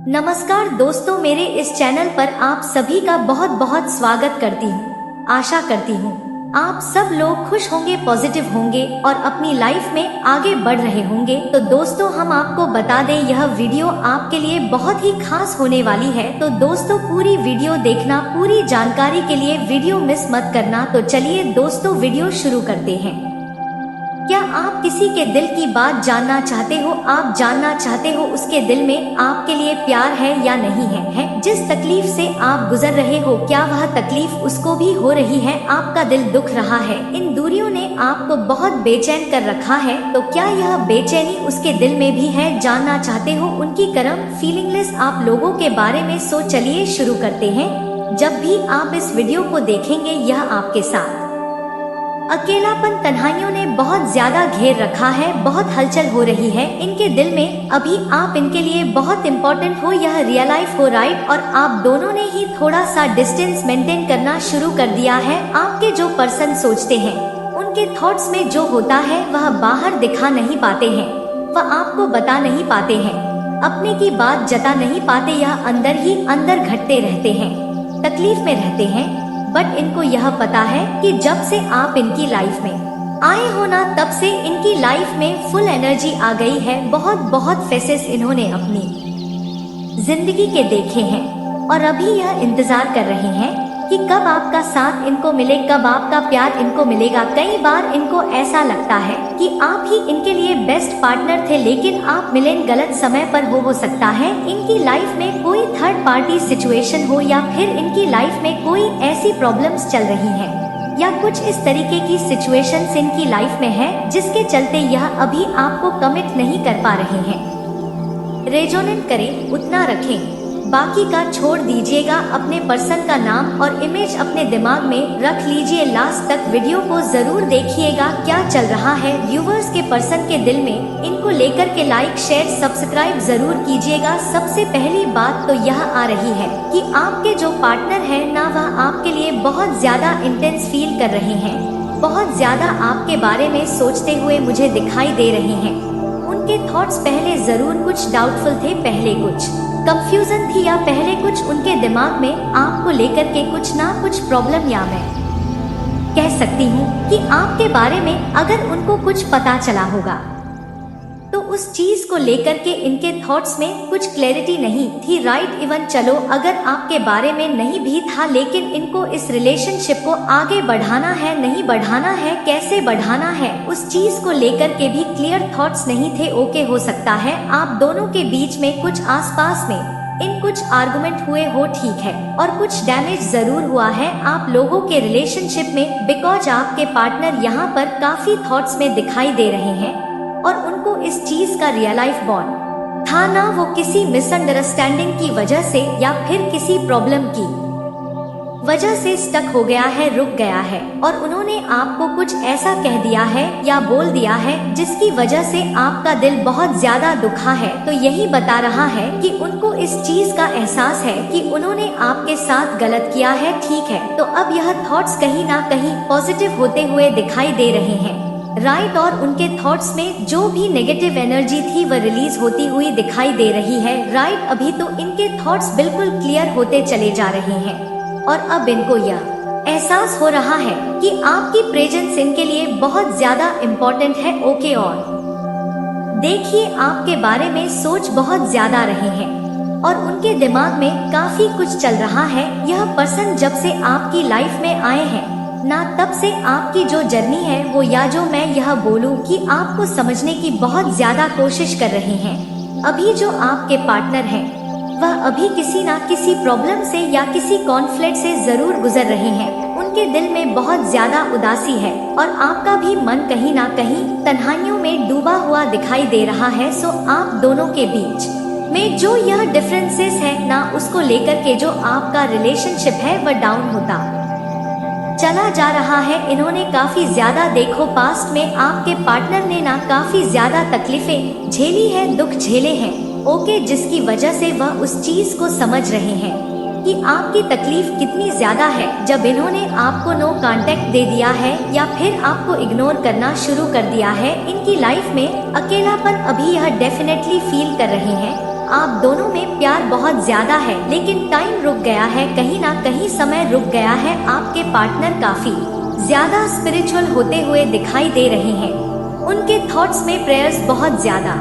नमस्कार दोस्तों, मेरे इस चैनल पर आप सभी का बहुत बहुत स्वागत करती हूँ। आशा करती हूँ आप सब लोग खुश होंगे, पॉजिटिव होंगे और अपनी लाइफ में आगे बढ़ रहे होंगे। तो दोस्तों, हम आपको बता दें, यह वीडियो आपके लिए बहुत ही खास होने वाली है। तो दोस्तों, पूरी वीडियो देखना, पूरी जानकारी के लिए वीडियो मिस मत करना। तो चलिए दोस्तों, वीडियो शुरू करते हैं। क्या आप किसी के दिल की बात जानना चाहते हो? आप जानना चाहते हो उसके दिल में आपके लिए प्यार है या नहीं है? जिस तकलीफ से आप गुजर रहे हो, क्या वह तकलीफ उसको भी हो रही है? आपका दिल दुख रहा है, इन दूरियों ने आपको बहुत बेचैन कर रखा है। तो क्या यह बेचैनी उसके दिल में भी है? जानना चाहते हो उनकी कर्म फीलिंगलेस आप लोगों के बारे में। सो चलिए शुरू करते हैं। जब भी आप इस वीडियो को देखेंगे, यह आपके साथ अकेलापन, तन्हाइयों ने बहुत ज्यादा घेर रखा है, बहुत हलचल हो रही है इनके दिल में। अभी आप इनके लिए बहुत इम्पोर्टेंट हो, यह रियलाइज हो, राइट? और आप दोनों ने ही थोड़ा सा डिस्टेंस मेंटेन करना शुरू कर दिया है। आपके जो पर्सन सोचते हैं, उनके थॉट्स में जो होता है वह बाहर दिखा नहीं पाते हैं, वह आपको बता नहीं पाते हैं, अपने की बात जता नहीं पाते, यह अंदर ही अंदर घटते रहते हैं, तकलीफ में रहते हैं। बट इनको यह पता है कि जब से आप इनकी लाइफ में आए हो ना, तब से इनकी लाइफ में फुल एनर्जी आ गई है। बहुत बहुत फेसेस इन्होंने अपनी जिंदगी के देखे हैं और अभी यह इंतजार कर रहे हैं कि कब आपका साथ इनको मिले, कब आपका प्यार इनको मिलेगा। कई बार इनको ऐसा लगता है कि आप ही इनके लिए बेस्ट पार्टनर थे, लेकिन आप मिले गलत समय पर हो सकता है इनकी लाइफ में कोई थर्ड पार्टी सिचुएशन हो, या फिर इनकी लाइफ में कोई ऐसी प्रॉब्लम्स चल रही हैं, या कुछ इस तरीके की सिचुएशंस इनकी लाइफ में है जिसके चलते यह अभी आपको कमिट नहीं कर पा रहे हैं। रेजोनेट करें उतना रखें, बाकी का छोड़ दीजिएगा। अपने पर्सन का नाम और इमेज अपने दिमाग में रख लीजिए। लास्ट तक वीडियो को जरूर देखिएगा, क्या चल रहा है व्यूवर्स के पर्सन के दिल में, इनको लेकर के लाइक शेयर सब्सक्राइब जरूर कीजिएगा। सबसे पहली बात तो यह आ रही है कि आपके जो पार्टनर है ना, वह आपके लिए बहुत ज्यादा इंटेंस फील कर रहे हैं, बहुत ज्यादा आपके बारे में सोचते हुए मुझे दिखाई दे रहे हैं। उनके थॉट्स पहले जरूर कुछ डाउटफुल थे, पहले कुछ कंफ्यूजन थी, या पहले कुछ उनके दिमाग में आपको लेकर के कुछ ना कुछ प्रॉब्लम, या मैं कह सकती हूँ कि आपके बारे में अगर उनको कुछ पता चला होगा तो उस चीज को लेकर के इनके थॉट्स में कुछ क्लैरिटी नहीं थी, राइट? इवन चलो अगर आपके बारे में नहीं भी था, लेकिन इनको इस रिलेशनशिप को आगे बढ़ाना है, नहीं बढ़ाना है, कैसे बढ़ाना है, उस चीज को लेकर के भी क्लियर थॉट्स नहीं थे। ओके, हो सकता है आप दोनों के बीच में कुछ आसपास में इन कुछ आर्गुमेंट हुए हो, ठीक है, और कुछ डैमेज जरूर हुआ है आप लोगों के रिलेशनशिप में, बिकॉज आपके पार्टनर यहाँ पर काफी थॉट्स में दिखाई दे रहे हैं और उनको इस चीज का रियल लाइफ बॉन्ड था ना, वो किसी मिसअंडरस्टैंडिंग की वजह से या फिर किसी प्रॉब्लम की वजह से स्टक हो गया है, रुक गया है, और उन्होंने आपको कुछ ऐसा कह दिया है या बोल दिया है जिसकी वजह से आपका दिल बहुत ज्यादा दुखा है। तो यही बता रहा है कि उनको इस चीज का एहसास है कि उन्होंने आपके साथ गलत किया है, ठीक है। तो अब यह थॉट्स कहीं ना कहीं पॉजिटिव होते हुए दिखाई दे रहे हैं, राइट? और उनके थॉट्स में जो भी नेगेटिव एनर्जी थी वह रिलीज होती हुई दिखाई दे रही है, राइट? अभी तो इनके थॉट्स बिल्कुल क्लियर होते चले जा रहे हैं और अब इनको यह एहसास हो रहा है कि आपकी प्रेजेंस इनके लिए बहुत ज्यादा इम्पोर्टेंट है। ओके, और देखिए आपके बारे में सोच बहुत ज्यादा रहे हैं और उनके दिमाग में काफी कुछ चल रहा है। यह पर्सन जब से आपकी लाइफ में आए हैं ना, तब से आपकी जो जर्नी है वो, या जो मैं यह बोलूं कि आपको समझने की बहुत ज्यादा कोशिश कर रहे हैं। अभी जो आपके पार्टनर हैं वह अभी किसी ना किसी प्रॉब्लम से या किसी कॉन्फ्लिक्ट से जरूर गुजर रहे हैं। उनके दिल में बहुत ज्यादा उदासी है और आपका भी मन कहीं ना कहीं तन्हाइयों में डूबा हुआ दिखाई दे रहा है। सो आप दोनों के बीच में जो यह डिफरेंसेस है ना, उसको लेकर के जो आपका रिलेशनशिप है वह डाउन होता चला जा रहा है। इन्होंने काफी ज्यादा, देखो पास्ट में आपके पार्टनर ने ना काफी ज्यादा तकलीफें झेली है, दुख झेले हैं, ओके, जिसकी वजह से वह उस चीज को समझ रहे हैं कि आपकी तकलीफ कितनी ज्यादा है। जब इन्होंने आपको नो कांटेक्ट दे दिया है या फिर आपको इग्नोर करना शुरू कर दिया है, इनकी लाइफ में अकेलापन अभी यह डेफिनेटली फील कर रहे हैं। आप दोनों में प्यार बहुत ज्यादा है, लेकिन टाइम रुक गया है, कहीं ना कहीं समय रुक गया है। आपके पार्टनर काफी ज्यादा स्पिरिचुअल होते हुए दिखाई दे रहे हैं। उनके थॉट्स में प्रेयर्स बहुत ज्यादा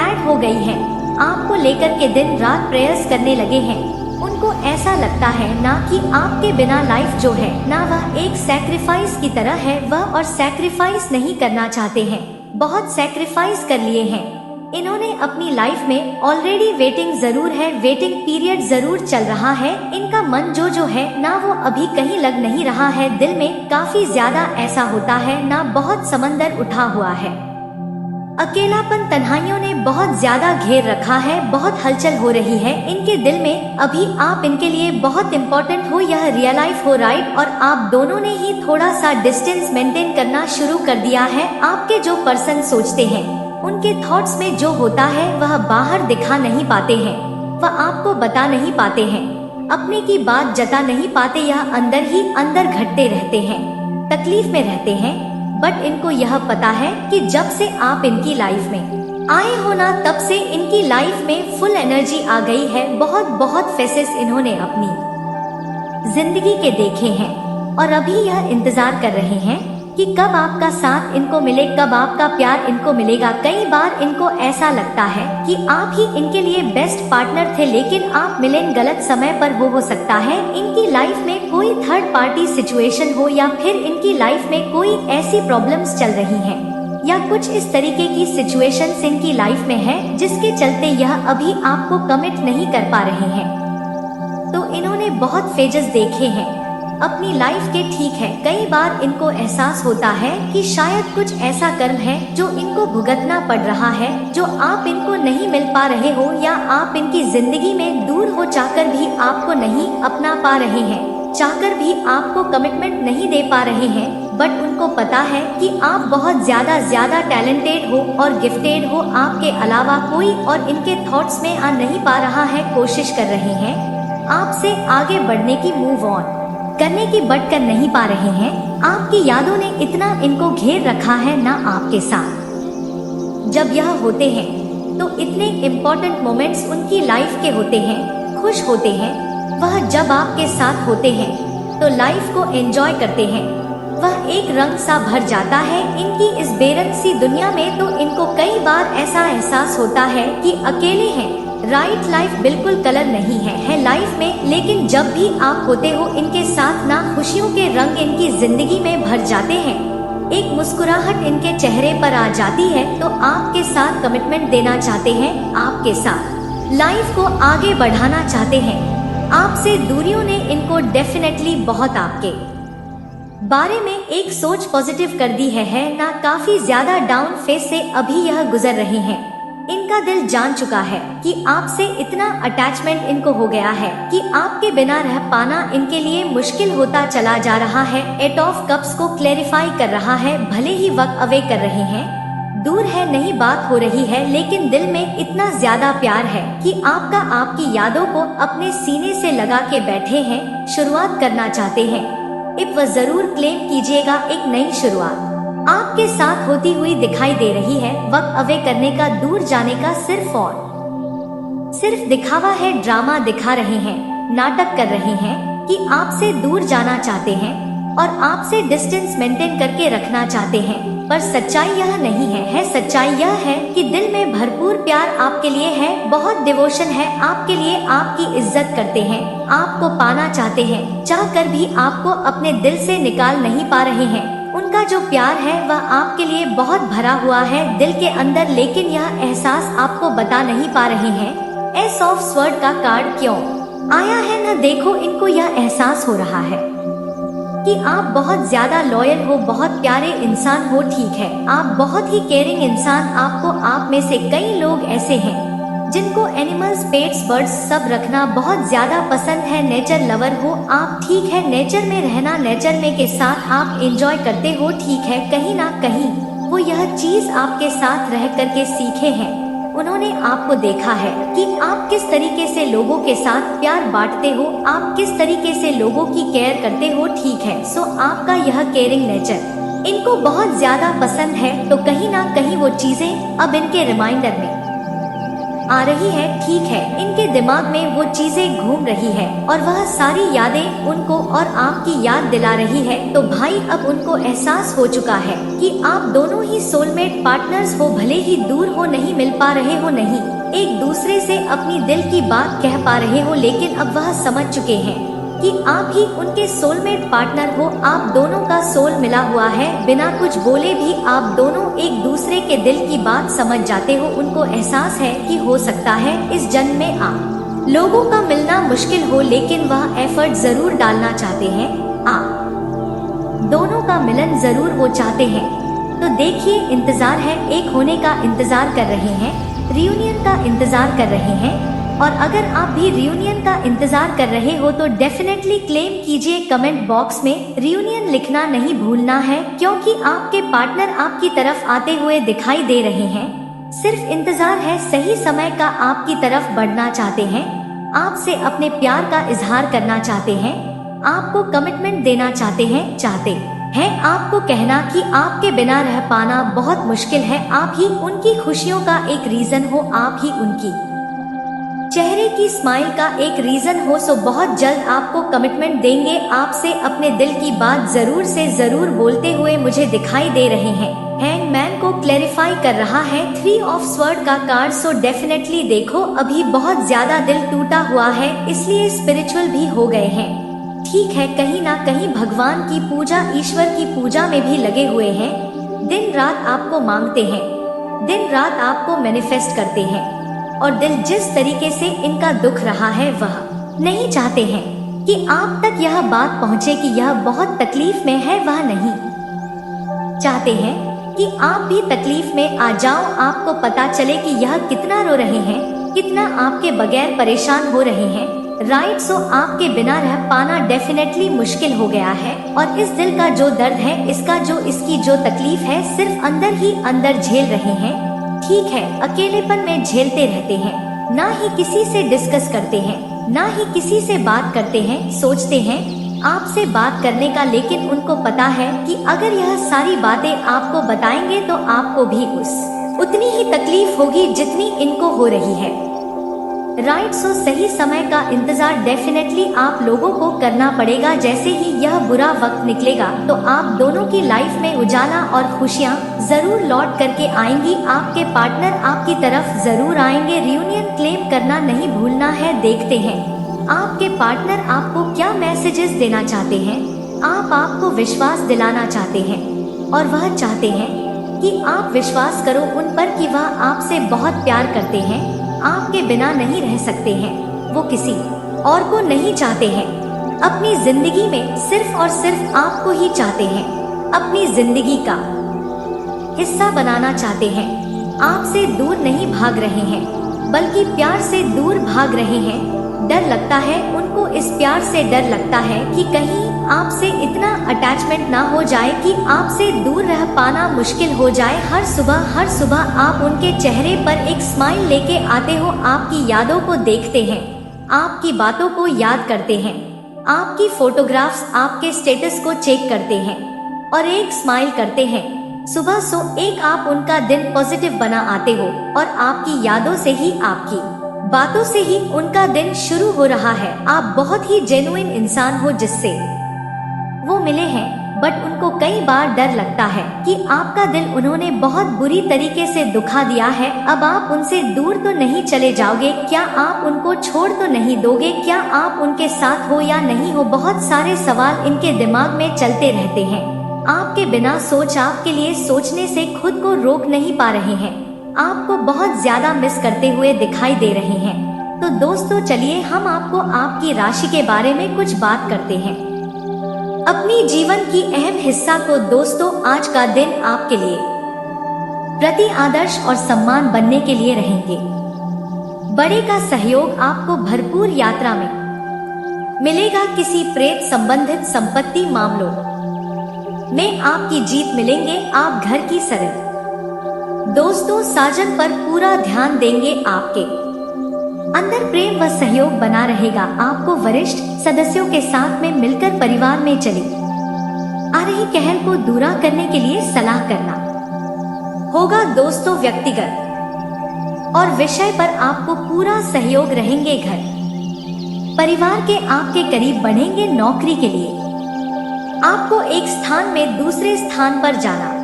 ऐड हो गई हैं। आपको लेकर के दिन रात प्रेयर्स करने लगे हैं। उनको ऐसा लगता है ना कि आपके बिना लाइफ जो है ना वह एक सैक्रिफाइस की तरह है, वह और सैक्रिफाइस नहीं करना चाहते हैं। बहुत सैक्रिफाइस कर लिए हैं इन्होंने अपनी लाइफ में। ऑलरेडी वेटिंग जरूर है, वेटिंग पीरियड जरूर चल रहा है। इनका मन जो है ना वो अभी कहीं लग नहीं रहा है। दिल में काफी ज्यादा ऐसा होता है ना, बहुत समंदर उठा हुआ है। अकेलापन तन्हाइयों ने बहुत ज्यादा घेर रखा है, बहुत हलचल हो रही है इनके दिल में। अभी आप इनके लिए बहुत इम्पोर्टेंट हो, यह रियलाइज हो, राइट। और आप दोनों ने ही थोड़ा सा डिस्टेंस मेंटेन करना शुरू कर दिया है। आपके जो पर्सन सोचते हैं, उनके थॉट्स में जो होता है वह बाहर दिखा नहीं पाते हैं, वह आपको बता नहीं पाते हैं, अपने की बात जता नहीं पाते। यह अंदर ही अंदर घटते रहते हैं, तकलीफ में रहते हैं। बट इनको यह पता है कि जब से आप इनकी लाइफ में आए हो ना, तब से इनकी लाइफ में फुल एनर्जी आ गई है। बहुत बहुत फेसेस इन्होंने अपनी जिंदगी के देखे हैं और अभी यह इंतजार कर रहे हैं कि कब आपका साथ इनको मिले, कब आपका प्यार इनको मिलेगा। कई बार इनको ऐसा लगता है कि आप ही इनके लिए बेस्ट पार्टनर थे, लेकिन आप मिले गलत समय पर। हो सकता है इनकी लाइफ में कोई थर्ड पार्टी सिचुएशन हो, या फिर इनकी लाइफ में कोई ऐसी प्रॉब्लम्स चल रही हैं, या कुछ इस तरीके की सिचुएशंस इनकी लाइफ में है जिसके चलते यह अभी आपको कमिट नहीं कर पा रहे हैं। तो इन्होंने बहुत फेजेस देखे हैं अपनी लाइफ के, ठीक है। कई बार इनको एहसास होता है कि शायद कुछ ऐसा कर्म है जो इनको भुगतना पड़ रहा है, जो आप इनको नहीं मिल पा रहे हो, या आप इनकी जिंदगी में दूर हो चाहकर भी आपको नहीं अपना पा रहे हैं, चाहकर भी आपको कमिटमेंट नहीं दे पा रहे हैं। बट उनको पता है कि आप बहुत ज्यादा टैलेंटेड हो और गिफ्टेड हो, आपके अलावा कोई और इनके थॉट्स में आ नहीं पा रहा है। कोशिश कर रहे हैं आपसे आगे बढ़ने की, मूव ऑन करने की, बट कर नहीं पा रहे हैं। आपकी यादों ने इतना इनको घेर रखा है ना आपके साथ। जब यह होते हैं तो इतने इम्पोर्टेंट मोमेंट्स उनकी लाइफ के होते हैं, खुश होते हैं। वह जब आपके साथ होते हैं तो लाइफ को एंजॉय करते हैं। वह एक रंग सा भर जाता है इनकी इस बेरंग सी दुनिया में। तो इनको कई बार ऐसा एहसास होता है कि अकेले हैं, राइट। लाइफ बिल्कुल कलर नहीं है लाइफ में, लेकिन जब भी आप होते हो इनके साथ ना, खुशियों के रंग इनकी जिंदगी में भर जाते हैं। एक मुस्कुराहट इनके चेहरे पर आ जाती है तो आपके साथ कमिटमेंट देना चाहते हैं, आपके साथ लाइफ को आगे बढ़ाना चाहते हैं। आपसे दूरियों ने इनको डेफिनेटली बहुत आपके बारे में एक सोच पॉजिटिव कर दी है ना। काफी ज्यादा डाउन फेज से अभी यह गुजर रहे हैं। इनका दिल जान चुका है कि आपसे इतना अटैचमेंट इनको हो गया है कि आपके बिना रह पाना इनके लिए मुश्किल होता चला जा रहा है। एट ऑफ कप्स को क्लेरिफाई कर रहा है, भले ही वक्त अवे कर रहे हैं, दूर है, नहीं बात हो रही है, लेकिन दिल में इतना ज्यादा प्यार है कि आपकी यादों को अपने सीने से लगा के बैठे हैं, शुरुआत करना चाहते हैं। इब वह जरूर क्लेम कीजिएगा, एक नई शुरुआत आपके साथ होती हुई दिखाई दे रही है। वक्त अवे करने का, दूर जाने का सिर्फ और सिर्फ दिखावा है, ड्रामा दिखा रहे हैं, नाटक कर रहे हैं कि आपसे दूर जाना चाहते हैं और आपसे डिस्टेंस मेंटेन करके रखना चाहते हैं। पर सच्चाई यह नहीं है। सच्चाई यह है कि दिल में भरपूर प्यार आपके लिए है, बहुत डिवोशन है आपके लिए, आपकी इज्जत करते हैं, आपको पाना चाहते हैं, चाहकर भी आपको अपने दिल से निकाल नहीं पा रहे हैं। उनका जो प्यार है वह आपके लिए बहुत भरा हुआ है दिल के अंदर, लेकिन यह एहसास आपको बता नहीं पा रहे हैं। एस ऑफ स्वॉर्ड का कार्ड क्यों आया है ना, देखो इनको यह एहसास हो रहा है कि आप बहुत ज्यादा लॉयल हो, बहुत प्यारे इंसान हो, ठीक है, आप बहुत ही केयरिंग इंसान। आपको आप में से कई लोग ऐसे हैं जिनको एनिमल्स, पेट्स, बर्ड्स सब रखना बहुत ज्यादा पसंद है। नेचर लवर हो आप, ठीक है, नेचर में रहना, नेचर में के साथ आप एंजॉय करते हो, ठीक है। कहीं ना कहीं वो यह चीज आपके साथ रह करके सीखे हैं। उन्होंने आपको देखा है कि आप किस तरीके से लोगों के साथ प्यार बांटते हो, आप किस तरीके से लोगों की केयर करते हो, ठीक है। सो आपका यह केयरिंग नेचर इनको बहुत ज्यादा पसंद है। तो कहीं ना कहीं वो चीजें अब इनके रिमाइंडर में आ रही है, ठीक है, इनके दिमाग में वो चीजें घूम रही है और वह सारी यादें उनको और आपकी याद दिला रही है। तो भाई अब उनको एहसास हो चुका है कि आप दोनों ही सोलमेट पार्टनर्स हो, भले ही दूर हो, नहीं मिल पा रहे हो, नहीं एक दूसरे से अपनी दिल की बात कह पा रहे हो, लेकिन अब वह समझ चुके हैं कि आप ही उनके सोलमेट पार्टनर हो। आप दोनों का सोल मिला हुआ है, बिना कुछ बोले भी आप दोनों एक दूसरे के दिल की बात समझ जाते हो। उनको एहसास है कि हो सकता है इस जन्म में आप लोगों का मिलना मुश्किल हो, लेकिन वह एफर्ट जरूर डालना चाहते हैं, आप दोनों का मिलन जरूर वो चाहते हैं। तो देखिए, इंतजार है, एक होने का इंतजार कर रहे हैं, रियूनियन का इंतजार कर रहे हैं। और अगर आप भी रियूनियन का इंतजार कर रहे हो तो डेफिनेटली क्लेम कीजिए, कमेंट बॉक्स में रियूनियन लिखना नहीं भूलना है, क्योंकि आपके पार्टनर आपकी तरफ आते हुए दिखाई दे रहे हैं। सिर्फ इंतजार है, सही समय का आपकी तरफ बढ़ना चाहते हैं, आपसे अपने प्यार का इजहार करना चाहते हैं, आपको कमिटमेंट देना चाहते हैं आपको कहना कि आपके बिना रह पाना बहुत मुश्किल है, आप ही उनकी खुशियों का एक रीजन हो, आप ही उनकी चेहरे की स्माइल का एक रीजन हो। सो बहुत जल्द आपको कमिटमेंट देंगे, आपसे अपने दिल की बात जरूर से जरूर बोलते हुए मुझे दिखाई दे रहे हैं। हैंगमैन को क्लैरिफाई कर रहा है 3 ऑफ स्वॉर्ड का कार्ड। सो डेफिनेटली देखो, अभी बहुत ज्यादा दिल टूटा हुआ है, इसलिए स्पिरिचुअल भी हो गए हैं, ठीक है, कहीं ना कहीं भगवान की पूजा, ईश्वर की पूजा में भी लगे हुए हैं, दिन रात आपको मांगते हैं, दिन रात आपको मैनिफेस्ट करते हैं। और दिल जिस तरीके से इनका दुख रहा है, वह नहीं चाहते हैं कि आप तक यह बात पहुंचे कि यह बहुत तकलीफ में है, वह नहीं चाहते हैं कि आप भी तकलीफ में आ जाओ, आपको पता चले कि यह कितना रो रहे हैं, कितना आपके बगैर परेशान हो रहे हैं। राइट, सो आपके बिना रह पाना डेफिनेटली मुश्किल हो गया है, और इस दिल का जो दर्द है, इसकी जो तकलीफ है, सिर्फ अंदर ही अंदर झेल रहे हैं, ठीक है, अकेलेपन में झेलते रहते हैं, ना ही किसी से डिस्कस करते हैं, ना ही किसी से बात करते हैं, सोचते हैं आपसे बात करने का, लेकिन उनको पता है कि अगर यह सारी बातें आपको बताएंगे तो आपको भी उतनी ही तकलीफ होगी जितनी इनको हो रही है। राइट, सो सही समय का इंतजार डेफिनेटली आप लोगों को करना पड़ेगा। जैसे ही यह बुरा वक्त निकलेगा तो आप दोनों की लाइफ में उजाला और खुशियाँ जरूर लौट करके आएंगी, आपके पार्टनर आपकी तरफ जरूर आएंगे। रियूनियन क्लेम करना नहीं भूलना है। देखते हैं आपके पार्टनर आपको क्या मैसेजेस देना चाहते हैं। आपको विश्वास दिलाना चाहते हैं, और वह चाहते हैं कि आप विश्वास करो उन पर कि वह आपसे बहुत प्यार करते हैं, आपके बिना नहीं रह सकते हैं, वो किसी और को नहीं चाहते हैं, अपनी जिंदगी में सिर्फ और सिर्फ आपको ही चाहते हैं, अपनी जिंदगी का हिस्सा बनाना चाहते हैं, आपसे दूर नहीं भाग रहे हैं, बल्कि प्यार से दूर भाग रहे हैं। डर लगता है उनको, इस प्यार से डर लगता है कि कहीं आपसे इतना अटैचमेंट ना हो जाए कि आपसे दूर रह पाना मुश्किल हो जाए। हर सुबह आप उनके चेहरे पर एक स्माइल लेके आते हो, आपकी यादों को देखते हैं, आपकी बातों को याद करते हैं, आपकी फोटोग्राफ्स, आपके स्टेटस को चेक करते हैं और एक स्माइल करते हैं। सुबह एक आप उनका दिन पॉजिटिव बना आते हो, और आपकी यादों से ही, आपकी बातों से ही उनका दिन शुरू हो रहा है। आप बहुत ही जेन्युइन इंसान हो जिससे वो मिले हैं, बट उनको कई बार डर लगता है कि आपका दिल उन्होंने बहुत बुरी तरीके से दुखा दिया है। अब आप उनसे दूर तो नहीं चले जाओगे, क्या आप उनको छोड़ तो नहीं दोगे, क्या आप उनके साथ हो या नहीं हो। बहुत सारे सवाल इनके दिमाग में चलते रहते हैं, आपके बिना आपके लिए सोचने से खुद को रोक नहीं पा रहे हैं, आपको बहुत ज्यादा मिस करते हुए दिखाई दे रहे हैं। तो दोस्तों चलिए हम आपको आपकी राशि के बारे में कुछ बात करते हैं, अपनी जीवन की अहम हिस्सा को। दोस्तों आज का दिन आपके लिए प्रति आदर्श और सम्मान बनने के लिए रहेंगे। बड़े का सहयोग आपको भरपूर यात्रा में मिलेगा, किसी प्रेत संबंधित संपत्ति मामलों में आपकी जीत मिलेंगे, आप घर की सरल दोस्तों साजन पर पूरा ध्यान देंगे, आपके अंदर प्रेम व सहयोग बना रहेगा। आपको वरिष्ठ सदस्यों के साथ में मिलकर परिवार में चली आ रही कहल को दूर करने के लिए सलाह करना होगा। दोस्तों व्यक्तिगत और विषय पर आपको पूरा सहयोग रहेंगे। घर परिवार के आपके करीब बढ़ेंगे। नौकरी के लिए आपको एक स्थान में दूसरे स्थान पर जाना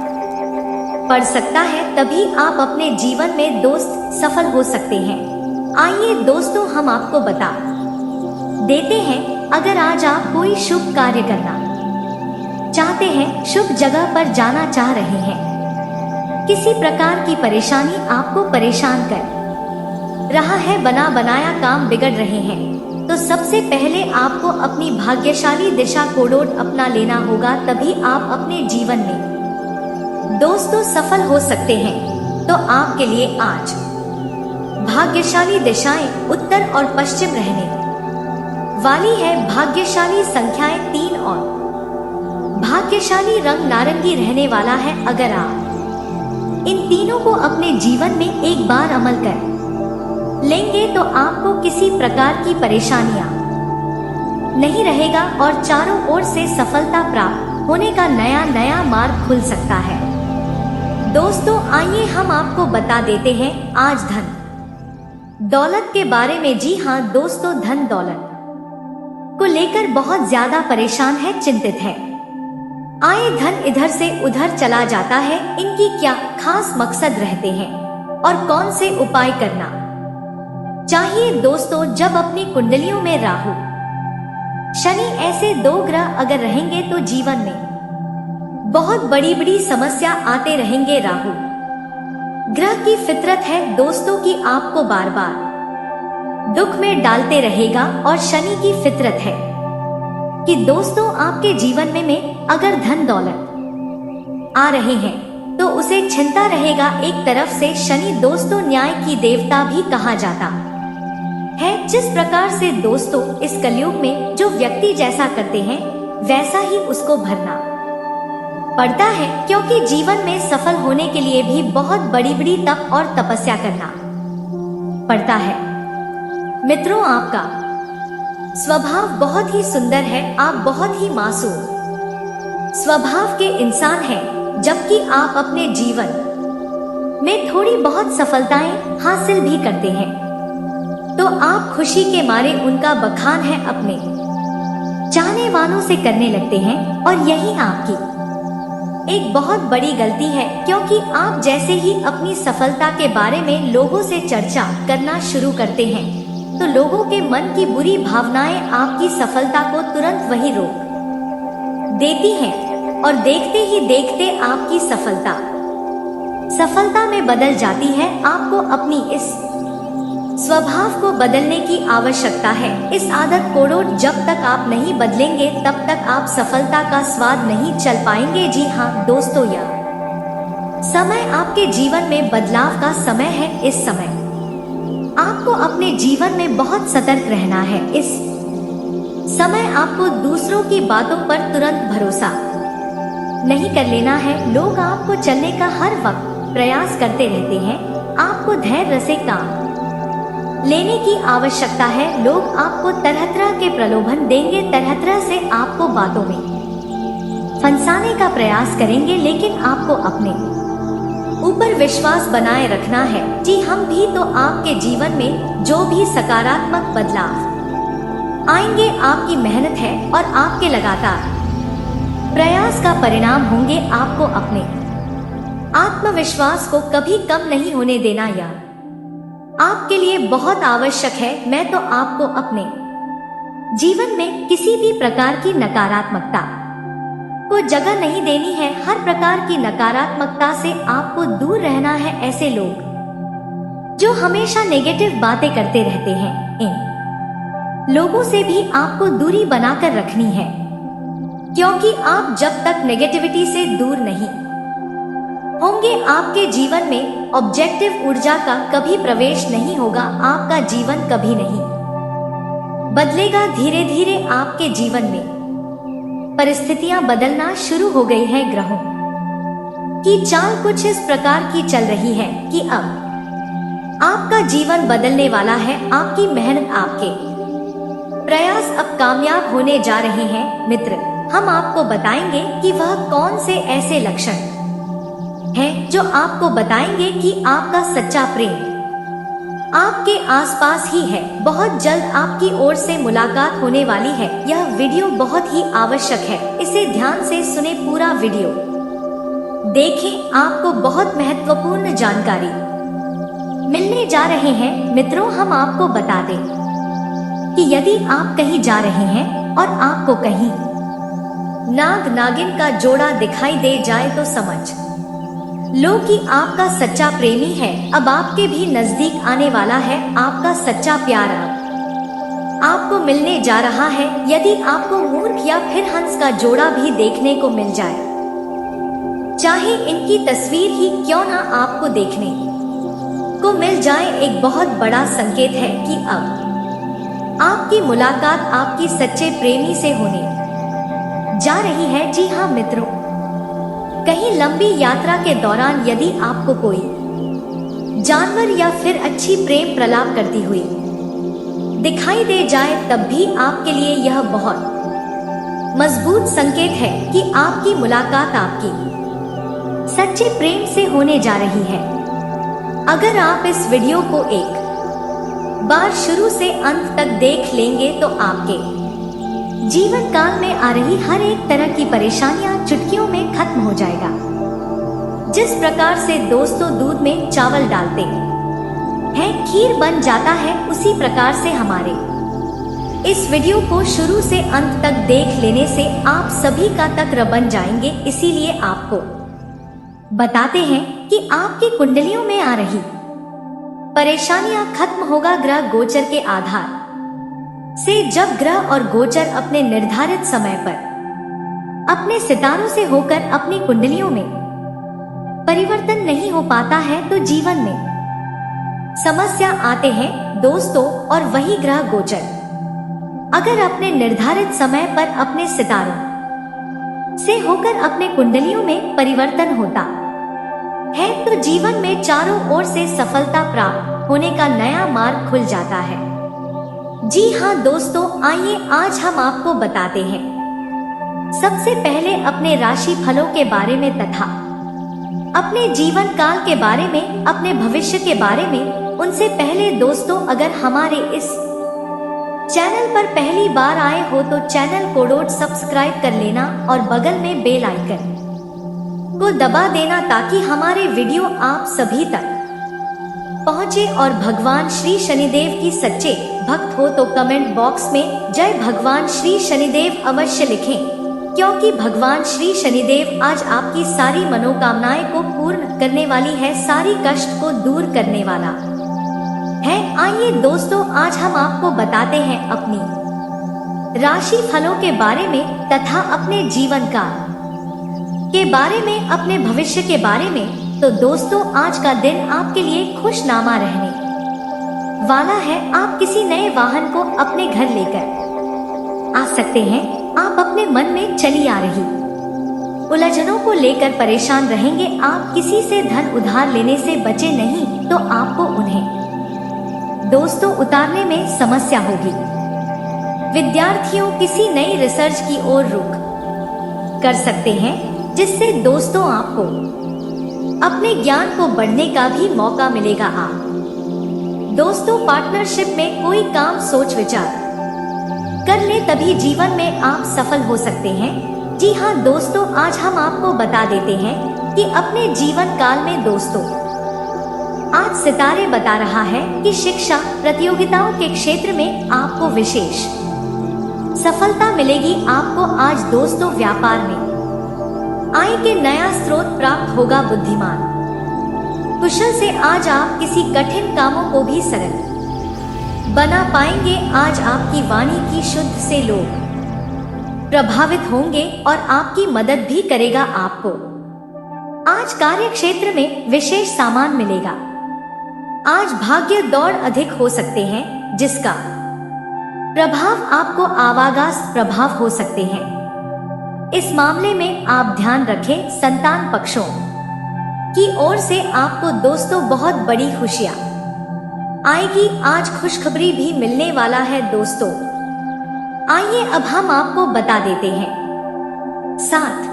पड़ सकता है, तभी आप अपने जीवन में दोस्त सफल हो सकते हैं। आइए दोस्तों, हम आपको बता देते हैं, अगर आज आप कोई शुभ कार्य करना चाहते हैं, शुभ जगह पर जाना चाह रहे हैं, किसी प्रकार की परेशानी आपको परेशान कर रहा है, बना बनाया काम बिगड़ रहे हैं, तो सबसे पहले आपको अपनी भाग्यशाली दिशा कोडोड अपना लेना होगा, तभी आप अपने जीवन में दोस्तों सफल हो सकते हैं। तो आपके लिए आज भाग्यशाली दिशाएं उत्तर और पश्चिम रहने वाली है। भाग्यशाली संख्याएं 3 और भाग्यशाली रंग नारंगी रहने वाला है। अगर आप इन तीनों को अपने जीवन में एक बार अमल कर लेंगे तो आपको किसी प्रकार की परेशानियां नहीं रहेगा और चारों ओर से सफलता प्राप्त होने का नया मार्ग खुल सकता है। दोस्तों आइए हम आपको बता देते हैं आज धन दौलत के बारे में। जी हाँ दोस्तों, धन दौलत को लेकर बहुत ज्यादा परेशान है, चिंतित है। आए धन इधर से उधर चला जाता है, इनकी क्या खास मकसद रहते हैं और कौन से उपाय करना चाहिए। दोस्तों, जब अपनी कुंडलियों में राहु शनि ऐसे 2 ग्रह अगर रहेंगे तो जीवन में बहुत बड़ी समस्या आते रहेंगे। राहु ग्रह की फितरत है दोस्तों कि आपको बार बार दुख में डालते रहेगा और शनि की फितरत है कि दोस्तों आपके जीवन में अगर धन दौलत आ रहे हैं तो उसे छिनता रहेगा। एक तरफ से शनि दोस्तों न्याय की देवता भी कहा जाता है। जिस प्रकार से दोस्तों इस कलयुग में जो व्यक्ति जैसा करते हैं वैसा ही उसको भरना पड़ता है, क्योंकि जीवन में सफल होने के लिए भी बहुत बड़ी तप और तपस्या करना पड़ता है। मित्रों, आपका स्वभाव बहुत ही सुंदर है, आप बहुत ही मासूम स्वभाव के इंसान हैं, जबकि आप अपने जीवन में थोड़ी बहुत सफलताएं हासिल भी करते हैं, तो आप खुशी के मारे उनका बखान है अपने चाहने वालों से करने लगते हैं और यही आपकी एक बहुत बड़ी गलती है, क्योंकि आप जैसे ही अपनी सफलता के बारे में लोगों से चर्चा करना शुरू करते हैं तो लोगों के मन की बुरी भावनाएं आपकी सफलता को तुरंत वहीं रोक देती हैं और देखते ही देखते आपकी सफलता में बदल जाती है। आपको अपनी इस स्वभाव को बदलने की आवश्यकता है। इस आदत को जब तक आप नहीं बदलेंगे तब तक आप सफलता का स्वाद नहीं चल पाएंगे। जी हाँ दोस्तों, यह समय आपके जीवन में बदलाव का समय है। इस समय आपको अपने जीवन में बहुत सतर्क रहना है। इस समय आपको दूसरों की बातों पर तुरंत भरोसा नहीं कर लेना है। लोग आपको चलने का हर वक्त प्रयास करते रहते हैं, आपको धैर्य से काम लेने की आवश्यकता है। लोग आपको तरह के प्रलोभन देंगे, तरह से आपको बातों में फंसाने का प्रयास करेंगे, लेकिन आपको अपने ऊपर विश्वास बनाए रखना है। जी हम भी तो आपके जीवन में जो भी सकारात्मक बदलाव आएंगे आपकी मेहनत है और आपके लगातार प्रयास का परिणाम होंगे। आपको अपने आत्मविश्वास को कभी कम नहीं होने देना, यह आपके लिए बहुत आवश्यक है। मैं तो आपको अपने जीवन में किसी भी प्रकार की नकारात्मकता को जगह नहीं देनी है। हर प्रकार की नकारात्मकता से आपको दूर रहना है। ऐसे लोग जो हमेशा नेगेटिव बातें करते रहते हैं, इन लोगों से भी आपको दूरी बनाकर रखनी है, क्योंकि आप जब तक नेगेटिविटी से दूर नहीं होंगे आपके जीवन में ऑब्जेक्टिव ऊर्जा का कभी प्रवेश नहीं होगा। आपका जीवन कभी नहीं बदलेगा। धीरे धीरे आपके जीवन में परिस्थितियां बदलना शुरू हो गई है। ग्रहों की चाल कुछ इस प्रकार की चल रही है कि अब आपका जीवन बदलने वाला है। आपकी मेहनत, आपके प्रयास अब कामयाब होने जा रहे हैं। मित्र, हम आपको बताएंगे कि वह कौन से ऐसे लक्षण हैं जो आपको बताएंगे कि आपका सच्चा प्रेम आपके आसपास ही है। बहुत जल्द आपकी ओर से मुलाकात होने वाली है। यह वीडियो बहुत ही आवश्यक है, इसे ध्यान से सुने। पूरा वीडियो देखें, आपको बहुत महत्वपूर्ण जानकारी मिलने जा रहे हैं। मित्रों, हम आपको बता दें कि यदि आप कहीं जा रहे हैं और आपको कहीं नाग नागिन का जोड़ा दिखाई दे जाए तो समझ लो कि आपका सच्चा प्रेमी है अब आपके भी नजदीक आने वाला है। आपका सच्चा प्यार अब आपको मिलने जा रहा है। यदि आपको मूर्ख या फिर हंस का जोड़ा भी देखने को मिल जाए, चाहे इनकी तस्वीर ही क्यों ना आपको देखने को मिल जाए, एक बहुत बड़ा संकेत है कि अब आपकी मुलाकात आपकी सच्चे प्रेमी से होने जा रही है। जी हाँ मित्रों, कहीं लंबी यात्रा के दौरान यदि आपको कोई जानवर या फिर अच्छी प्रेम प्रलाप करती हुई दिखाई दे जाए, तब भी आपके लिए यह बहुत मजबूत संकेत है कि आपकी मुलाकात आपकी सच्चे प्रेम से होने जा रही है। अगर आप इस वीडियो को एक बार शुरू से अंत तक देख लेंगे तो आपके जीवन काल में आ रही हर एक तरह की परेशानियां चुटकियों में खत्म हो जाएगा। जिस प्रकार से दोस्तों दूध में चावल डालते हैं खीर बन जाता है, उसी प्रकार से हमारे इस वीडियो को शुरू से अंत तक देख लेने से आप सभी का तक्र बन जाएंगे। इसीलिए आपको बताते हैं कि आपकी कुंडलियों में आ रही परेशानियां खत्म होगा ग्रह गोचर के आधार से। जब ग्रह और गोचर अपने निर्धारित समय पर अपने सितारों से होकर अपनी कुंडलियों में परिवर्तन नहीं हो पाता है तो जीवन में समस्या आते हैं दोस्तों। और वही ग्रह गोचर अगर अपने निर्धारित समय पर अपने सितारों से होकर अपने कुंडलियों में परिवर्तन होता है तो जीवन में चारों ओर से सफलता प्राप्त होने का नया मार्ग खुल जाता है। जी हाँ दोस्तों, आइए आज हम आपको बताते हैं सबसे पहले अपने राशि फलों के बारे में तथा अपने जीवन काल के बारे में, अपने भविष्य के बारे में। उनसे पहले दोस्तों, अगर हमारे इस चैनल पर पहली बार आए हो तो चैनल को सब्सक्राइब कर लेना और बगल में बेल आइकन को दबा देना ताकि हमारे वीडियो आप सभी तक पहुंचे। और भगवान श्री शनिदेव की सच्चे भक्त हो तो कमेंट बॉक्स में जय भगवान श्री शनिदेव अवश्य लिखें, क्योंकि भगवान श्री शनिदेव आज आपकी सारी मनोकामनाएं को पूर्ण करने वाली है, सारी कष्ट को दूर करने वाला है। आइए दोस्तों, आज हम आपको बताते हैं अपनी राशि फलों के बारे में तथा अपने जीवन काल के बारे में, अपने भविष्य के बारे में। तो दोस्तों, आज का दिन आपके लिए खुशनामा रहने वाला है। आप किसी नए वाहन को अपने घर लेकर आ सकते हैं। आप अपने मन में चली आ रही उलझनों को लेकर परेशान रहेंगे। आप किसी से धन उधार लेने से बचे नहीं तो आपको उन्हें दोस्तों उतारने में समस्या होगी। विद्यार्थियों किसी नई रिसर्च की ओर रुख कर सकते हैं, जिससे दोस्तों आपको अपने ज्ञान को बढ़ने का भी मौका मिलेगा। आप दोस्तों पार्टनरशिप में कोई काम सोच विचार कर ले, तभी जीवन में आप सफल हो सकते हैं। जी हाँ दोस्तों, आज हम आपको बता देते हैं कि अपने जीवन काल में दोस्तों आज सितारे बता रहा है कि शिक्षा प्रतियोगिताओं के क्षेत्र में आपको विशेष सफलता मिलेगी। आपको आज दोस्तों व्यापार में आय के नया स्रोत प्राप्त होगा। बुद्धिमान कुशल से आज आप किसी कठिन कामों को भी सरल बना पाएंगे। आज आपकी वाणी की शुद्ध से लोग प्रभावित होंगे और आपकी मदद भी करेगा। आपको आज कार्य क्षेत्र में विशेष सामान मिलेगा। आज भाग्य दौड़ अधिक हो सकते हैं, जिसका प्रभाव आपको आवागास प्रभाव हो सकते हैं। इस मामले में आप ध्यान रखें, संतान पक्षों की ओर से आपको दोस्तों बहुत बड़ी खुशियां आएगी। आज खुशखबरी भी मिलने वाला है दोस्तों। आइए अब हम आपको बता देते हैं साथ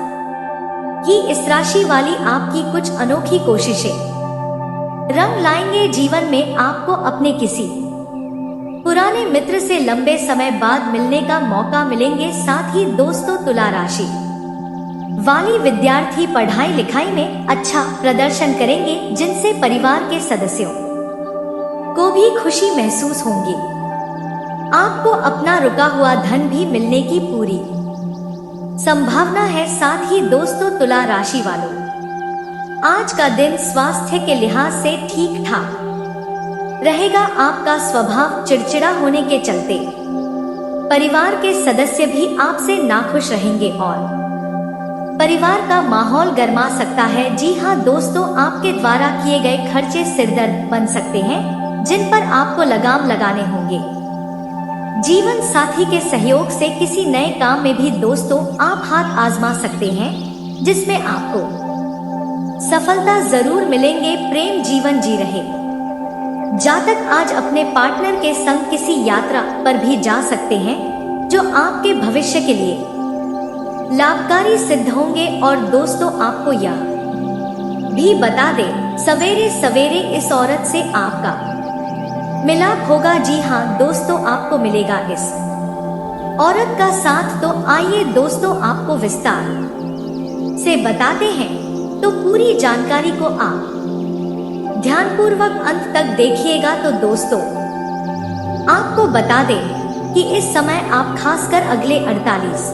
ही इस राशि वाली आपकी कुछ अनोखी कोशिशें रंग लाएंगे जीवन में आपको अपने किसी पुराने मित्र से लंबे समय बाद मिलने का मौका मिलेंगे। साथ ही दोस्तों तुला राशि वाली विद्यार्थी पढ़ाई लिखाई में अच्छा प्रदर्शन करेंगे, जिनसे परिवार के सदस्यों को भी खुशी महसूस होगी। आपको अपना रुका हुआ धन भी मिलने की पूरी संभावना है। साथ ही दोस्तों तुला राशि वालों, आज का दिन स्वास्थ्य के लिहाज से ठीक ठाक रहेगा। आपका स्वभाव चिड़चिड़ा होने के चलते परिवार के सदस्य भी आपसे नाखुश रहेंगे और परिवार का माहौल गर्मा सकता है। जी हाँ दोस्तों, आपके द्वारा किए गए खर्चे सिरदर्द बन सकते हैं, जिन पर आपको लगाम लगाने होंगे। जीवन साथी के सहयोग से किसी नए काम में भी दोस्तों आप हाथ आजमा सकते हैं, जिसमें आपको सफलता जरूर मिलेंगे। प्रेम जीवन जी रहे जातक आज अपने पार्टनर के संग किसी यात्रा पर भी जा सकते हैं, जो आपके भविष्य के लिए लाभकारी सिद्ध होंगे। और दोस्तों आपको यह भी बता दें, सवेरे सवेरे इस औरत से आपका मिलाप होगा। जी हाँ दोस्तों, आपको मिलेगा इस औरत का साथ। तो आइए दोस्तों आपको विस्तार से बताते हैं, तो पूरी जानकारी को आप ध्यानपूर्वक अंत तक देखिएगा। तो दोस्तों आपको बता दें कि इस समय आप खासकर अगले 48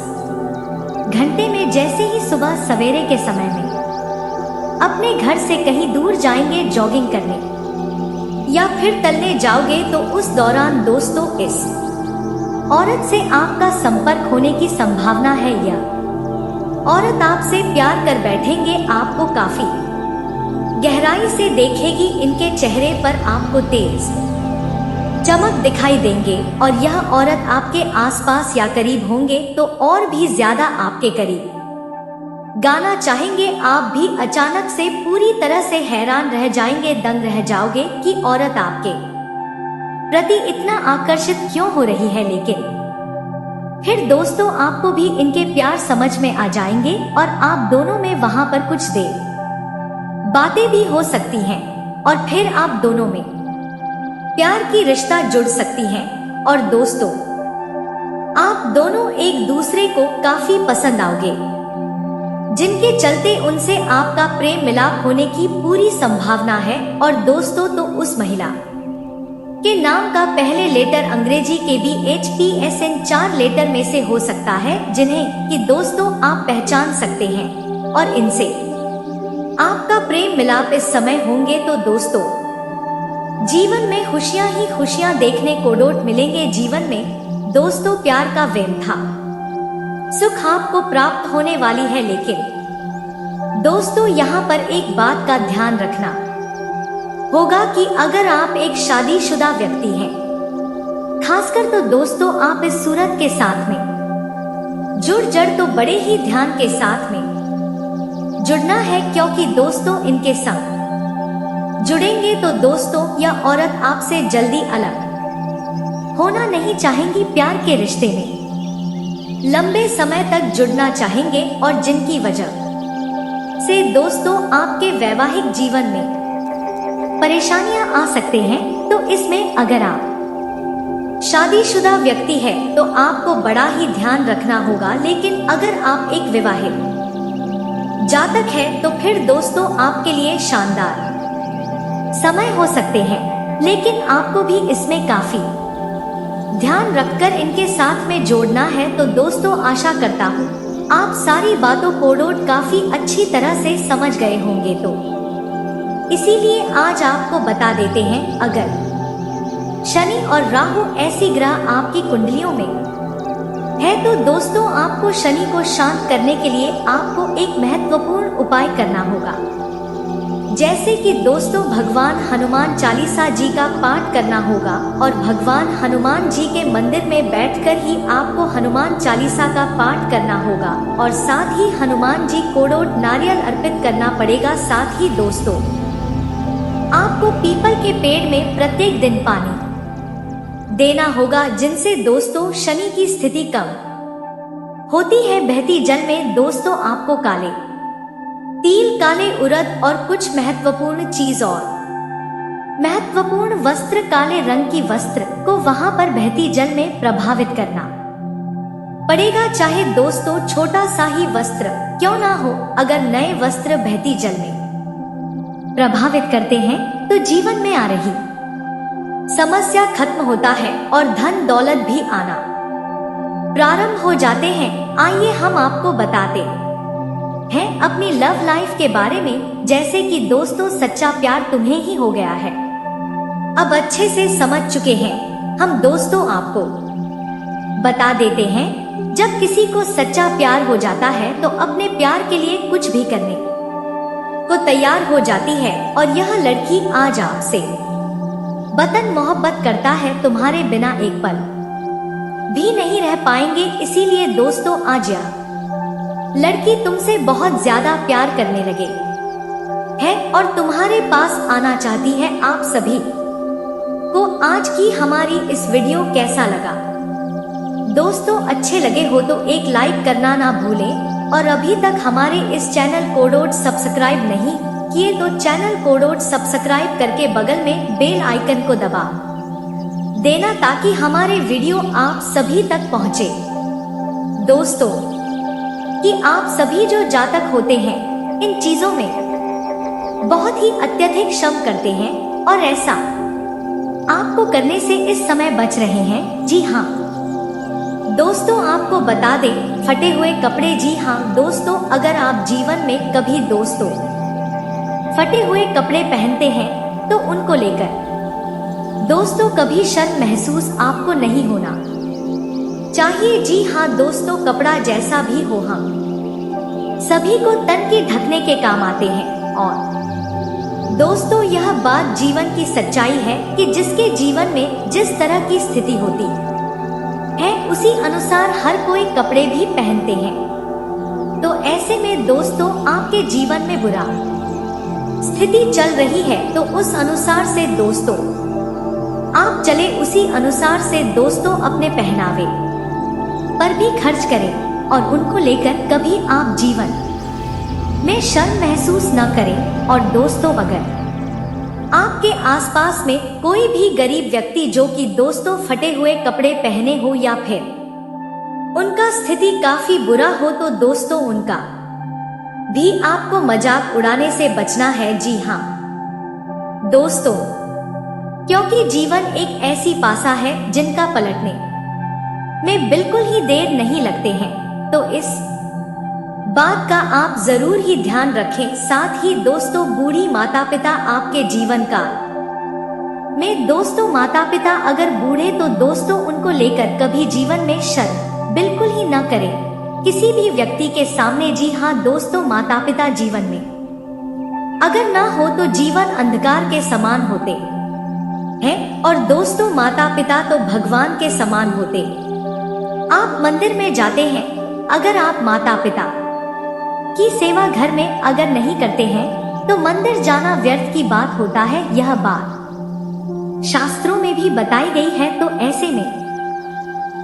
घंटे में जैसे ही सुबह सवेरे के समय में अपने घर से कहीं दूर जाएंगे जॉगिंग करने या फिर तलने जाओगे, तो उस दौरान दोस्तों इस औरत से आपका संपर्क होने की संभावना है। यह औरत आपसे प्यार कर बैठेंगे, आपको काफी गहराई से देखेगी। इनके चेहरे पर आपको तेज चमक दिखाई देंगे और यह औरत आपके आसपास या करीब होंगे तो और भी ज्यादा आपके करीब गाना चाहेंगे। आप भी अचानक से पूरी तरह से हैरान रह जाएंगे, दंग रह जाओगे कि औरत आपके प्रति इतना आकर्षित क्यों हो रही है। लेकिन फिर दोस्तों आपको भी इनके प्यार समझ में आ जाएंगे और आप दोनों में वहां पर कुछ देर बातें भी हो सकती हैं और फिर आप दोनों में प्यार की रिश्ता जुड़ सकती है। और दोस्तों आप दोनों एक दूसरे को काफी पसंद आओगे, जिनके चलते उनसे आपका प्रेम मिलाप होने की पूरी संभावना है। और दोस्तों तो उस महिला के नाम का पहले लेटर अंग्रेजी के BHPSN 4 लेटर में से हो सकता है, जिन्हें कि दोस्तों आप पहचान सकते हैं और इनसे आपका प्रेम मिलाप इस समय होंगे। तो दोस्तों जीवन में खुशियां ही खुशियां देखने को डोट मिलेंगे। जीवन में दोस्तों प्यार का वेम था, सुख आपको प्राप्त होने वाली है। लेकिन दोस्तों यहाँ पर एक बात का ध्यान रखना होगा कि अगर आप एक शादीशुदा व्यक्ति हैं, खासकर तो दोस्तों आप इस सूरत के साथ में जुड़ जड़ तो बड़े ही ध्यान के साथ में जुड़ना है, क्योंकि दोस्तों इनके संग जुड़ेंगे तो दोस्तों यह औरत आपसे जल्दी अलग होना नहीं चाहेंगी, प्यार के रिश्ते में लंबे समय तक जुड़ना चाहेंगे और जिनकी वजह से दोस्तों आपके वैवाहिक जीवन में परेशानियां आ सकते हैं। तो इसमें अगर आप शादीशुदा व्यक्ति है तो आपको बड़ा ही ध्यान रखना होगा, लेकिन अगर आप एक विवाहित जातक है तो फिर दोस्तों आपके लिए शानदार समय हो सकते हैं। लेकिन आपको भी इसमें काफी ध्यान रखकर इनके साथ में जोड़ना है। तो दोस्तों आशा करता हूँ आप सारी बातों को डोट काफी अच्छी तरह से समझ गए होंगे। तो इसीलिए आज आपको बता देते हैं, अगर शनि और राहु ऐसी ग्रह आपकी कुंडलियों में है तो दोस्तों आपको शनि को शांत करने के लिए आपको एक महत्वपूर्ण उपाय करना होगा, जैसे कि दोस्तों भगवान हनुमान चालीसा जी का पाठ करना होगा। और भगवान हनुमान जी के मंदिर में बैठकर ही आपको हनुमान चालीसा का पाठ करना होगा और साथ ही हनुमान जी को नारियल अर्पित करना पड़ेगा। साथ ही दोस्तों आपको पीपल के पेड़ में प्रत्येक दिन पानी देना होगा, जिनसे दोस्तों शनि की स्थिति कम होती है। बहती जल में दोस्तों आपको काले तिल, काले उड़द और कुछ महत्वपूर्ण चीज और महत्वपूर्ण वस्त्र काले रंग की वस्त्र को वहां पर बहती जल में प्रभावित करना पड़ेगा, चाहे दोस्तों छोटा सा ही वस्त्र क्यों ना हो। अगर नए वस्त्र बहती जल में प्रभावित करते हैं तो जीवन में आ रही समस्या खत्म होता है और धन दौलत भी आना प्रारंभ हो जाते हैं। आइए हम आपको बताते हैं अपनी लव लाइफ के बारे में, जैसे कि दोस्तों सच्चा प्यार तुम्हें ही हो गया है, अब अच्छे से समझ चुके हैं हम। दोस्तों आपको बता देते हैं, जब किसी को सच्चा प्यार हो जाता है तो अपने प्यार के लिए कुछ भी करने को तैयार हो जाती है। और यह लड़की आज आपसे वतन मोहब्बत करता है, तुम्हारे बिना एक पल भी नहीं रह पाएंगे। इसीलिए दोस्तों आज यह लड़की तुमसे बहुत ज्यादा प्यार करने लगे है और तुम्हारे पास आना चाहती है। आप सभी को आज की हमारी इस वीडियो कैसा लगा? दोस्तों अच्छे लगे हो तो एक लाइक करना ना भूलें, और अभी तक हमारे इस चैनल को सब्सक्राइब नहीं किए तो चैनल को सब्सक्राइब करके बगल में बेल आइकन को दबा देना, ताकि हमारे वीडियो आप सभी तक पहुंचे। दोस्तों कि आप सभी जो जातक होते हैं इन चीजों में बहुत ही अत्यधिक श्रम करते हैं और ऐसा आपको करने से इस समय बच रहे हैं। जी हाँ दोस्तों, आपको बता दें फटे हुए कपड़े। जी हाँ दोस्तों, अगर आप जीवन में कभी दोस्तों फटे हुए कपड़े पहनते हैं तो उनको लेकर दोस्तों कभी शर्म महसूस आपको नहीं होना चाहिए। जी हाँ दोस्तों, कपड़ा जैसा भी हो हम सभी को तन के ढकने के काम आते हैं। और दोस्तों यह बात जीवन की सच्चाई है कि जिसके जीवन में जिस तरह की स्थिति होती है उसी अनुसार हर कोई कपड़े भी पहनते हैं। तो ऐसे में दोस्तों आपके जीवन में बुरा स्थिति चल रही है तो उस अनुसार से दोस्तों आप चले, उसी अनुसार से दोस्तों अपने पहनावे पर भी खर्च करें और उनको लेकर कभी आप जीवन में शर्म महसूस न करें। और दोस्तों अगर आपके आसपास में कोई भी गरीब व्यक्ति जो कि दोस्तों फटे हुए कपड़े पहने हो या फिर उनका स्थिति काफी बुरा हो तो दोस्तों उनका भी आपको मजाक उड़ाने से बचना है। जी हाँ दोस्तों, क्योंकि जीवन एक ऐसी पासा है जिनका पलटने में बिल्कुल ही देर नहीं लगते हैं, तो इस बात का आप जरूर ही ध्यान रखें। साथ ही दोस्तों बूढ़ी माता पिता आपके जीवन का में दोस्तों माता पिता अगर बूढ़े तो दोस्तों उनको लेकर कभी जीवन में शर्म बिल्कुल ही ना करें किसी भी व्यक्ति के सामने। जी हाँ दोस्तों, माता पिता जीवन में अगर ना हो तो जीवन अंधकार के समान होते हैं और दोस्तों माता पिता तो भगवान के समान होते। आप मंदिर में जाते हैं, अगर आप माता पिता की सेवा घर में अगर नहीं करते हैं तो मंदिर जाना व्यर्थ की बात होता है। यह बात शास्त्रों में भी बताई गई है। तो ऐसे में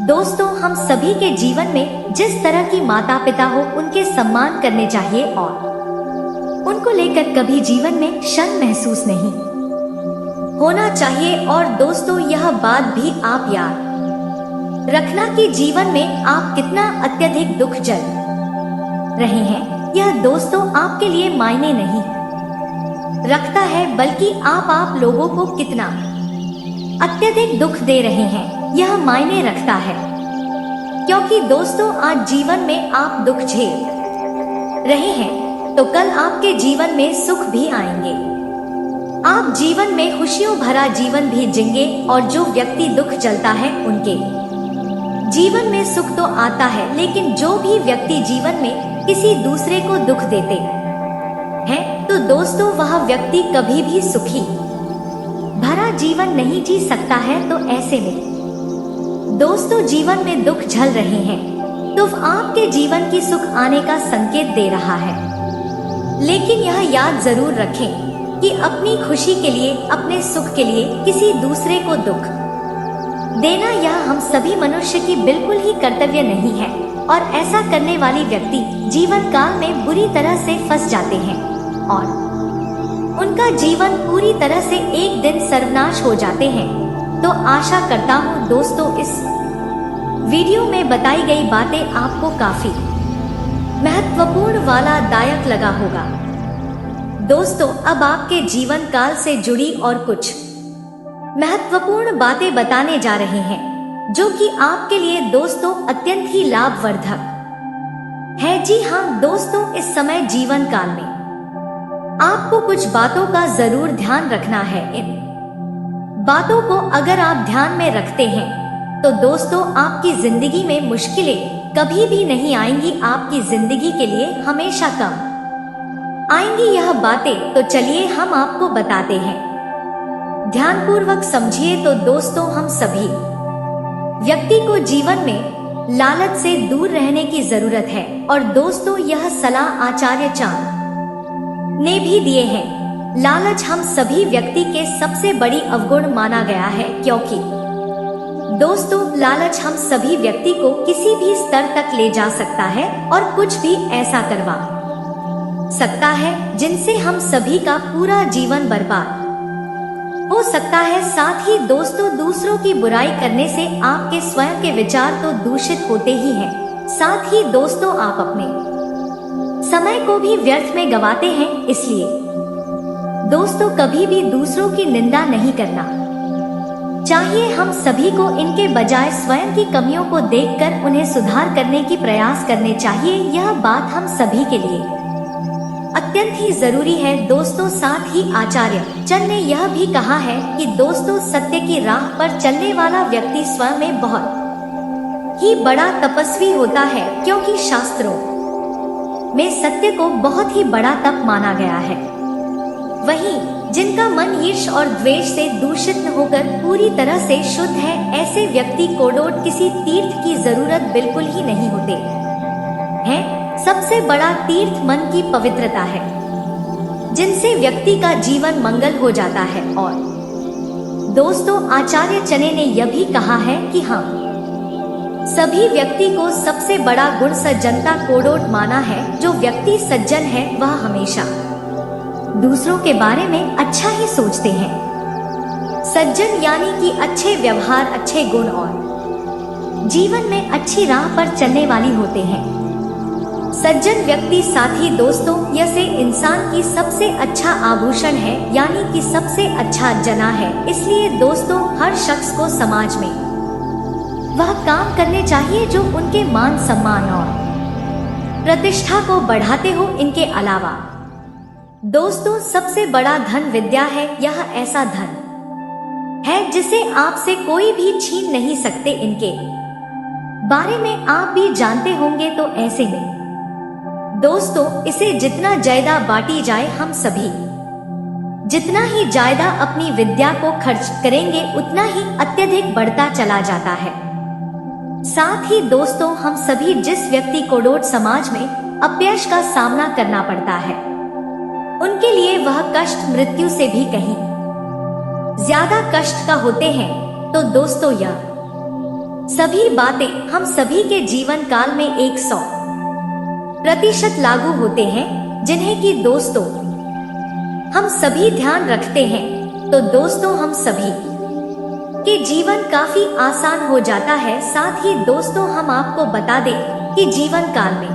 दोस्तों हम सभी के जीवन में जिस तरह की माता पिता हो उनके सम्मान करने चाहिए और उनको लेकर कभी जीवन में शर्म महसूस नहीं होना चाहिए। और दोस्तों यह बात भी आप याद रखना कि जीवन में आप कितना अत्यधिक दुख झेल रहे हैं, यह दोस्तों आपके लिए मायने नहीं रखता है, बल्कि आप लोगों को कितना अत्यधिक दुख दे रहे हैं यह मायने रखता है। क्योंकि दोस्तों आज जीवन में आप दुख झेल रहे हैं तो कल आपके जीवन में सुख भी आएंगे। आप जीवन में खुशियों भरा जीवन भी जिएंगे और जो व्यक्ति दुख झेलता है उनके जीवन में सुख तो आता है, लेकिन जो भी व्यक्ति जीवन में किसी दूसरे को दुख देते हैं तो दोस्तों वह व्यक्ति कभी भी सुखी भरा जीवन नहीं जी सकता है। तो ऐसे में दोस्तों जीवन में दुख झेल रहे हैं तो आपके जीवन की सुख आने का संकेत दे रहा है, लेकिन यह याद जरूर रखें कि अपनी खुशी के लिए अपने सुख के लिए किसी दूसरे को दुख देना यह हम सभी मनुष्य की बिल्कुल ही कर्तव्य नहीं है। और ऐसा करने वाली व्यक्ति जीवन काल में बुरी तरह से फंस जाते हैं और उनका जीवन पूरी तरह से एक दिन सर्वनाश हो जाते हैं। तो आशा करता हूँ दोस्तों इस वीडियो में बताई गई बातें आपको काफी महत्वपूर्ण वाला दायक लगा होगा। दोस्तों अब आपके जीवन काल से जुड़ी और कुछ महत्वपूर्ण बातें बताने जा रहे हैं जो कि आपके लिए दोस्तों अत्यंत ही लाभवर्धक है। जी हाँ दोस्तों, इस समय जीवन काल में आपको कुछ बातों का जरूर ध्यान रखना है। इन बातों को अगर आप ध्यान में रखते हैं तो दोस्तों आपकी जिंदगी में मुश्किलें कभी भी नहीं आएंगी, आपकी जिंदगी के लिए हमेशा कम आएंगी यह बातें। तो चलिए हम आपको बताते हैं, ध्यानपूर्वक समझिए। तो दोस्तों हम सभी व्यक्ति को जीवन में लालच से दूर रहने की जरूरत है और दोस्तों यह सलाह आचार्य चाणक्य ने भी दिए हैं। लालच हम सभी व्यक्ति के सबसे बड़ी अवगुण माना गया है, क्योंकि दोस्तों लालच हम सभी व्यक्ति को किसी भी स्तर तक ले जा सकता है और कुछ भी ऐसा करवा सकता है जिनसे हम सभी का पूरा जीवन बर्बाद हो सकता है। साथ ही दोस्तों दूसरों की बुराई करने से आपके स्वयं के विचार तो दूषित होते ही हैं, साथ ही दोस्तों आप अपने समय को भी व्यर्थ में गवाते हैं। इसलिए दोस्तों कभी भी दूसरों की निंदा नहीं करना चाहिए। हम सभी को इनके बजाय स्वयं की कमियों को देखकर उन्हें सुधार करने की प्रयास करने चाहिए। यह बात हम सभी के लिए अत्यंत ही जरूरी है दोस्तों। साथ ही आचार्य चाणक्य ने यह भी कहा है कि दोस्तों सत्य की राह पर चलने वाला व्यक्ति स्वयं में बहुत ही बड़ा तपस्वी होता है, क्योंकि शास्त्रों में सत्य को बहुत ही बड़ा तप माना गया है। वहीं जिनका मन ईर्ष्या और द्वेष से दूषित न होकर पूरी तरह से शुद्ध है, ऐसे व्यक्ति को किसी तीर्थ की जरूरत बिल्कुल ही नहीं होते हैं। सबसे बड़ा तीर्थ मन की पवित्रता है, जिनसे व्यक्ति का जीवन मंगल हो जाता है। और दोस्तों आचार्य चाणक्य ने यह भी कहा है कि हम सभी व्यक्ति को सबसे बड़ा गुण सज्जनता कोडोट माना है। जो व्यक्ति सज्जन है वह हमेशा दूसरों के बारे में अच्छा ही सोचते हैं। सज्जन यानी कि अच्छे व्यवहार, अच्छे गुण और जीवन में अच्छी राह पर चलने वाली होते हैं। सज्जन व्यक्ति साथी दोस्तों यह से इंसान की सबसे अच्छा आभूषण है, यानी कि सबसे अच्छा जना है। इसलिए दोस्तों हर शख्स को समाज में वह काम करने चाहिए जो उनके मान सम्मान और प्रतिष्ठा को बढ़ाते हो। इनके अलावा दोस्तों सबसे बड़ा धन विद्या है। यह ऐसा धन है जिसे आपसे कोई भी छीन नहीं सकते। इनके बारे में आप भी जानते होंगे। तो ऐसे में दोस्तों इसे जितना ज्यादा बांटी जाए, हम सभी जितना ही ज्यादा अपनी विद्या को खर्च करेंगे उतना ही अत्यधिक बढ़ता चला जाता है। साथ ही दोस्तों हम सभी जिस व्यक्ति को समाज में अपयश का सामना करना पड़ता है, उनके लिए वह कष्ट मृत्यु से भी कहीं ज्यादा कष्ट का होते हैं। तो दोस्तों यह सभी बातें हम सभी के जीवन काल में 100% लागू होते हैं, जिन्हें कि दोस्तों हम सभी ध्यान रखते हैं। तो दोस्तों हम सभी के जीवन काफी आसान हो जाता है। साथ ही दोस्तों हम आपको बता दें कि जीवन काल में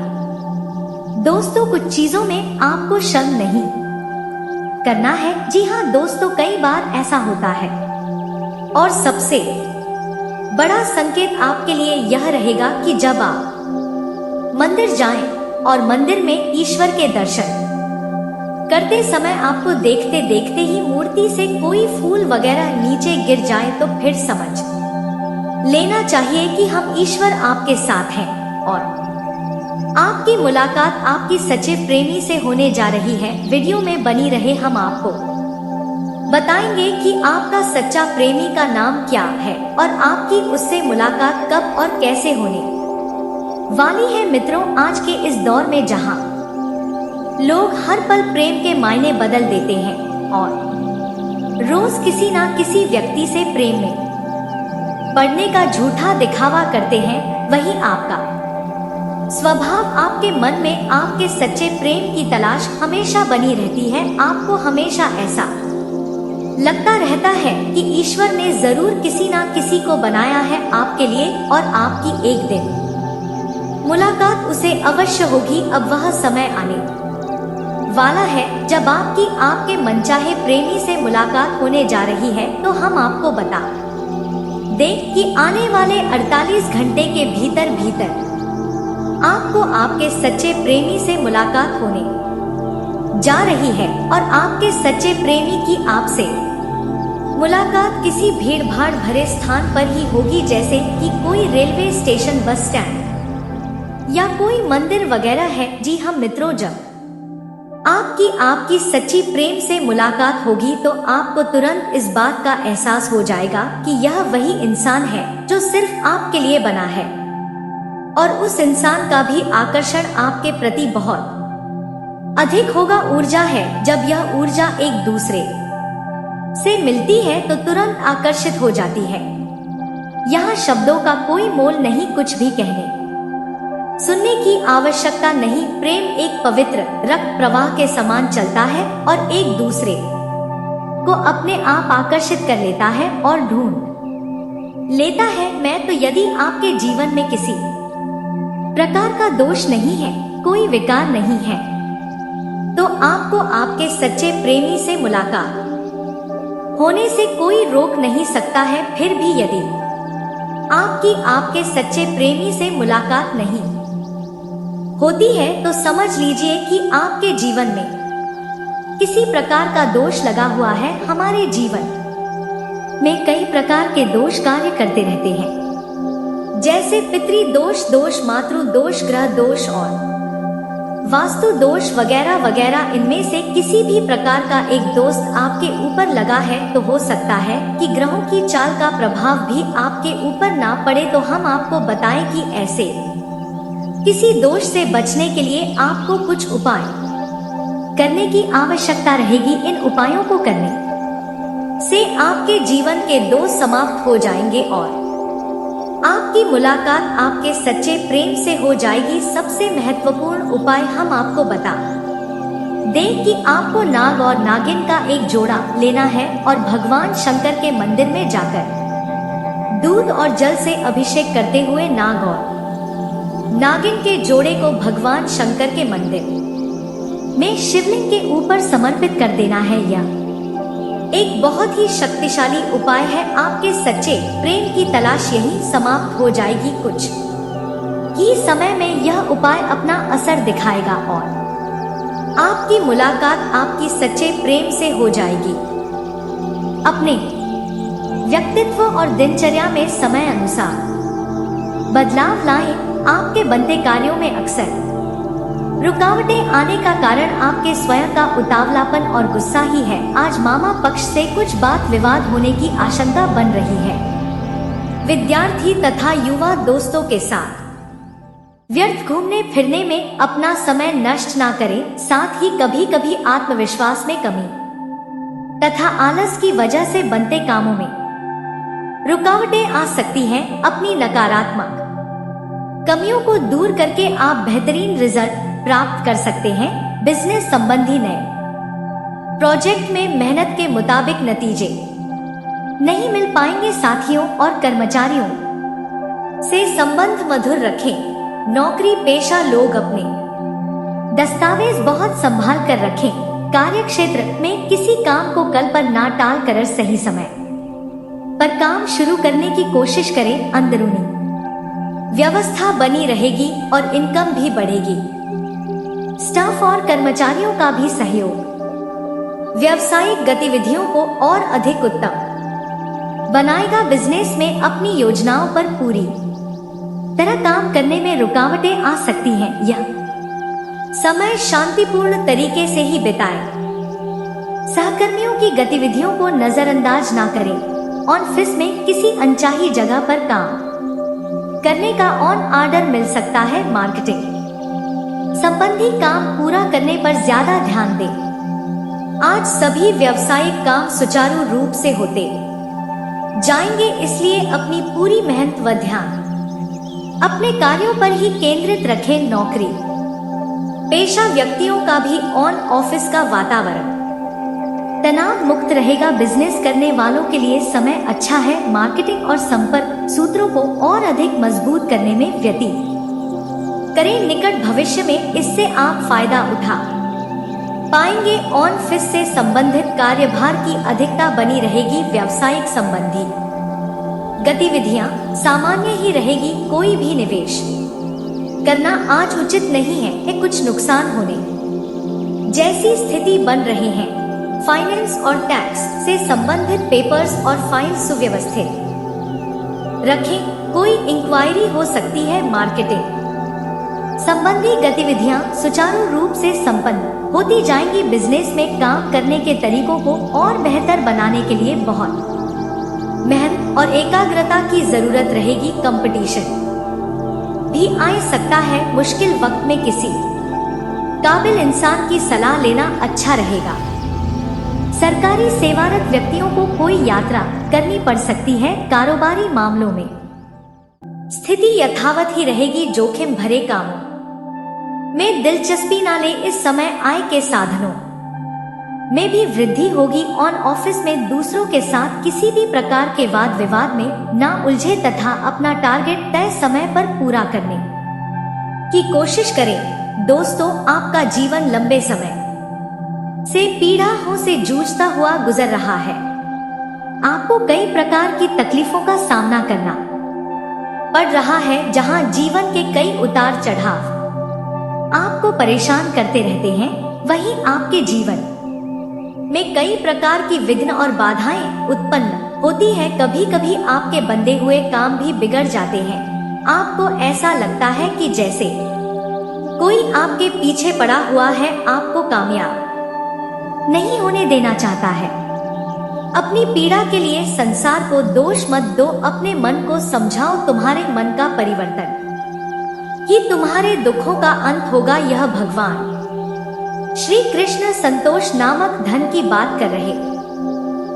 दोस्तों कुछ चीजों में आपको शर्म नहीं करना है। जी हाँ दोस्तों, कई बार ऐसा होता है और सबसे बड़ा संकेत आपके लिए यह रहेगा कि जब आप मंदिर जाएं और मंदिर में ईश्वर के दर्शन करते समय आपको देखते देखते ही मूर्ति से कोई फूल वगैरह नीचे गिर जाए तो फिर समझ लेना चाहिए कि हम ईश्वर आपके साथ हैं और आपकी मुलाकात आपकी सच्चे प्रेमी से होने जा रही है। वीडियो में बनी रहे, हम आपको बताएंगे कि आपका सच्चा प्रेमी का नाम क्या है और आपकी उससे मुलाकात कब और कैसे होने वाली है। मित्रों, आज के इस दौर में जहां लोग हर पल प्रेम के मायने बदल देते हैं और रोज किसी ना किसी व्यक्ति से प्रेम में पड़ने का झूठा दिखावा करते हैं, वहीं आपका स्वभाव आपके मन में आपके सच्चे प्रेम की तलाश हमेशा बनी रहती है। आपको हमेशा ऐसा लगता रहता है कि ईश्वर ने जरूर किसी ना किसी को बनाया है आपके लिए और आपकी एक दिन मुलाकात उसे अवश्य होगी। अब वह समय आने वाला है जब आपके मनचाहे प्रेमी से मुलाकात होने जा रही है। तो हम आपको बता दें कि आने वाले 48 घंटे के भीतर आपको आपके सच्चे प्रेमी से मुलाकात होने जा रही है और आपके सच्चे प्रेमी की आपसे मुलाकात किसी भीड़-भाड़ भरे स्थान पर ही होगी, जैसे कि कोई रेलवे स्टेशन, बस स्टैंड या कोई मंदिर वगैरह है। जी हाँ मित्रों, जब आपकी सच्ची प्रेम से मुलाकात होगी तो आपको तुरंत इस बात का एहसास हो जाएगा कि यह वही इंसान है जो सिर्फ आपके लिए बना है और उस इंसान का भी आकर्षण आपके प्रति बहुत अधिक होगा। ऊर्जा है, जब यह ऊर्जा एक दूसरे से मिलती है तो तुरंत आकर्षित हो जाती है। यहाँ शब्दों का कोई मोल नहीं, कुछ भी कहने सुनने की आवश्यकता नहीं। प्रेम एक पवित्र रक्त प्रवाह के समान चलता है और एक दूसरे को अपने आप आकर्षित कर लेता है और ढूंढ लेता है। मैं तो यदि आपके जीवन में किसी प्रकार का दोष नहीं है, कोई विकार नहीं है, तो आपको आपके सच्चे प्रेमी से मुलाकात होने से कोई रोक नहीं सकता है। फिर भी यदि आपके सच्चे प्रेमी से मुलाकात नहीं होती है तो समझ लीजिए कि आपके जीवन में किसी प्रकार का दोष लगा हुआ है। हमारे जीवन में कई प्रकार के दोष कार्य करते रहते हैं, जैसे पितृ दोष, दोष मातृ दोष, ग्रह दोष और वास्तु दोष वगैरह वगैरह। इनमें से किसी भी प्रकार का एक दोस्त आपके ऊपर लगा है तो हो सकता है कि ग्रहों की चाल का प्रभाव भी आपके ऊपर ना पड़े। तो हम आपको बताएं कि ऐसे किसी दोष से बचने के लिए आपको कुछ उपाय करने की आवश्यकता रहेगी। इन उपायों को करने से आपके जीवन के दोष समाप्त हो जाएंगे और आपकी मुलाकात आपके सच्चे प्रेम से हो जाएगी। सबसे महत्वपूर्ण उपाय हम आपको बता दें कि आपको नाग और नागिन का एक जोड़ा लेना है और भगवान शंकर के मंदिर में जाकर दूध और जल से अभिषेक करते हुए नाग और नागिन के जोड़े को भगवान शंकर के मंदिर में शिवलिंग के ऊपर समर्पित कर देना है। यह एक बहुत ही शक्तिशाली उपाय है। आपके सच्चे प्रेम की तलाश यहीं समाप्त हो जाएगी। कुछ ही समय में यह उपाय अपना असर दिखाएगा और आपकी मुलाकात आपकी सच्चे प्रेम से हो जाएगी। अपने व्यक्तित्व और दिनचर्या में समय अनुसार बदलाव लाएं। आपके बनते कार्यों में अक्सर रुकावटें आने का कारण आपके स्वयं का उतावलापन और गुस्सा ही है। आज मामा पक्ष से कुछ बात विवाद होने की आशंका बन रही है। विद्यार्थी तथा युवा दोस्तों के साथ व्यर्थ घूमने फिरने में अपना समय नष्ट ना करें। साथ ही कभी कभी आत्मविश्वास में कमी तथा आलस की वजह से बनते कामों में रुकावटें आ सकती हैं। अपनी नकारात्मक कमियों को दूर करके आप बेहतरीन रिजल्ट प्राप्त कर सकते हैं। बिजनेस संबंधी नए प्रोजेक्ट में मेहनत के मुताबिक नतीजे नहीं मिल पाएंगे। साथियों और कर्मचारियों से संबंध मधुर रखें। नौकरी पेशा लोग अपने दस्तावेज बहुत संभाल कर रखें। कार्य क्षेत्र में किसी काम को कल पर ना टाल कर सही समय पर काम शुरू करने की कोशिश करें। अंदरूनी व्यवस्था बनी रहेगी और इनकम भी बढ़ेगी। स्टाफ और कर्मचारियों का भी सहयोग व्यावसायिक गतिविधियों को और अधिक उत्तम बनाएगा। बिजनेस में अपनी योजनाओं पर पूरी तरह काम करने में रुकावटें आ सकती हैं। यह समय शांतिपूर्ण तरीके से ही बिताएं। सहकर्मियों की गतिविधियों को नजरअंदाज ना करें। ऑफिस में किसी अनचाही जगह पर काम करने का ऑन ऑर्डर मिल सकता है। मार्केटिंग संबंधी काम पूरा करने पर ज्यादा ध्यान दें। आज सभी व्यावसायिक काम सुचारू रूप से होते जाएंगे, इसलिए अपनी पूरी मेहनत व ध्यान अपने कार्यों पर ही केंद्रित रखें। नौकरी पेशा व्यक्तियों का भी ऑन ऑफिस का वातावरण तनाव मुक्त रहेगा। बिजनेस करने वालों के लिए समय अच्छा है। मार्केटिंग और संपर्क सूत्रों को और अधिक मजबूत करने में व्यतीत करें। निकट भविष्य में इससे आप फायदा उठा पाएंगे। ऑफिस से संबंधित कार्यभार की अधिकता बनी रहेगी। व्यावसायिक संबंधी गतिविधियां सामान्य ही रहेगी। कोई भी निवेश करना आज उचित नहीं है। कुछ नुकसान होने जैसी स्थिति बन रही है। फाइनेंस और टैक्स से संबंधित पेपर्स और फाइल सुव्यवस्थित रखें। कोई इंक्वायरी हो सकती है। मार्केटिंग संबंधी गतिविधियां सुचारू रूप से संपन्न होती जाएंगी। बिजनेस में काम करने के तरीकों को और बेहतर बनाने के लिए बहुत मेहनत और एकाग्रता की जरूरत रहेगी। कंपटीशन भी आ सकता है। मुश्किल वक्त में किसी काबिल इंसान की सलाह लेना अच्छा रहेगा। सरकारी सेवारत व्यक्तियों को कोई यात्रा करनी पड़ सकती है। कारोबारी मामलों में स्थिति यथावत ही रहेगी। जोखिम भरे कामों में दिलचस्पी न ले। इस समय आय के साधनों में भी वृद्धि होगी। ऑन ऑफिस में दूसरों के साथ किसी भी प्रकार के वाद विवाद में ना उलझे तथा अपना टारगेट तय समय पर पूरा करने की कोशिश करें। दोस्तों, आपका जीवन लंबे समय से पीड़ाओं से जूझता हुआ गुजर रहा है। आपको कई प्रकार की तकलीफों का सामना करना पड़ रहा है, जहां जीवन के कई उतार चढ़ाव आपको परेशान करते रहते हैं। वहीं आपके जीवन में कई प्रकार की विघ्न और बाधाएं उत्पन्न होती हैं। कभी कभी आपके बंधे हुए काम भी बिगड़ जाते हैं। आपको ऐसा लगता है कि जैसे कोई आपके पीछे पड़ा हुआ है, आपको कामयाब नहीं होने देना चाहता है। अपनी पीड़ा के लिए संसार को दोष मत दो। अपने मन को समझाओ। तुम्हारे मन का परिवर्तन ही तुम्हारे दुखों का अंत होगा। यह भगवान श्री कृष्ण संतोष नामक धन की बात कर रहे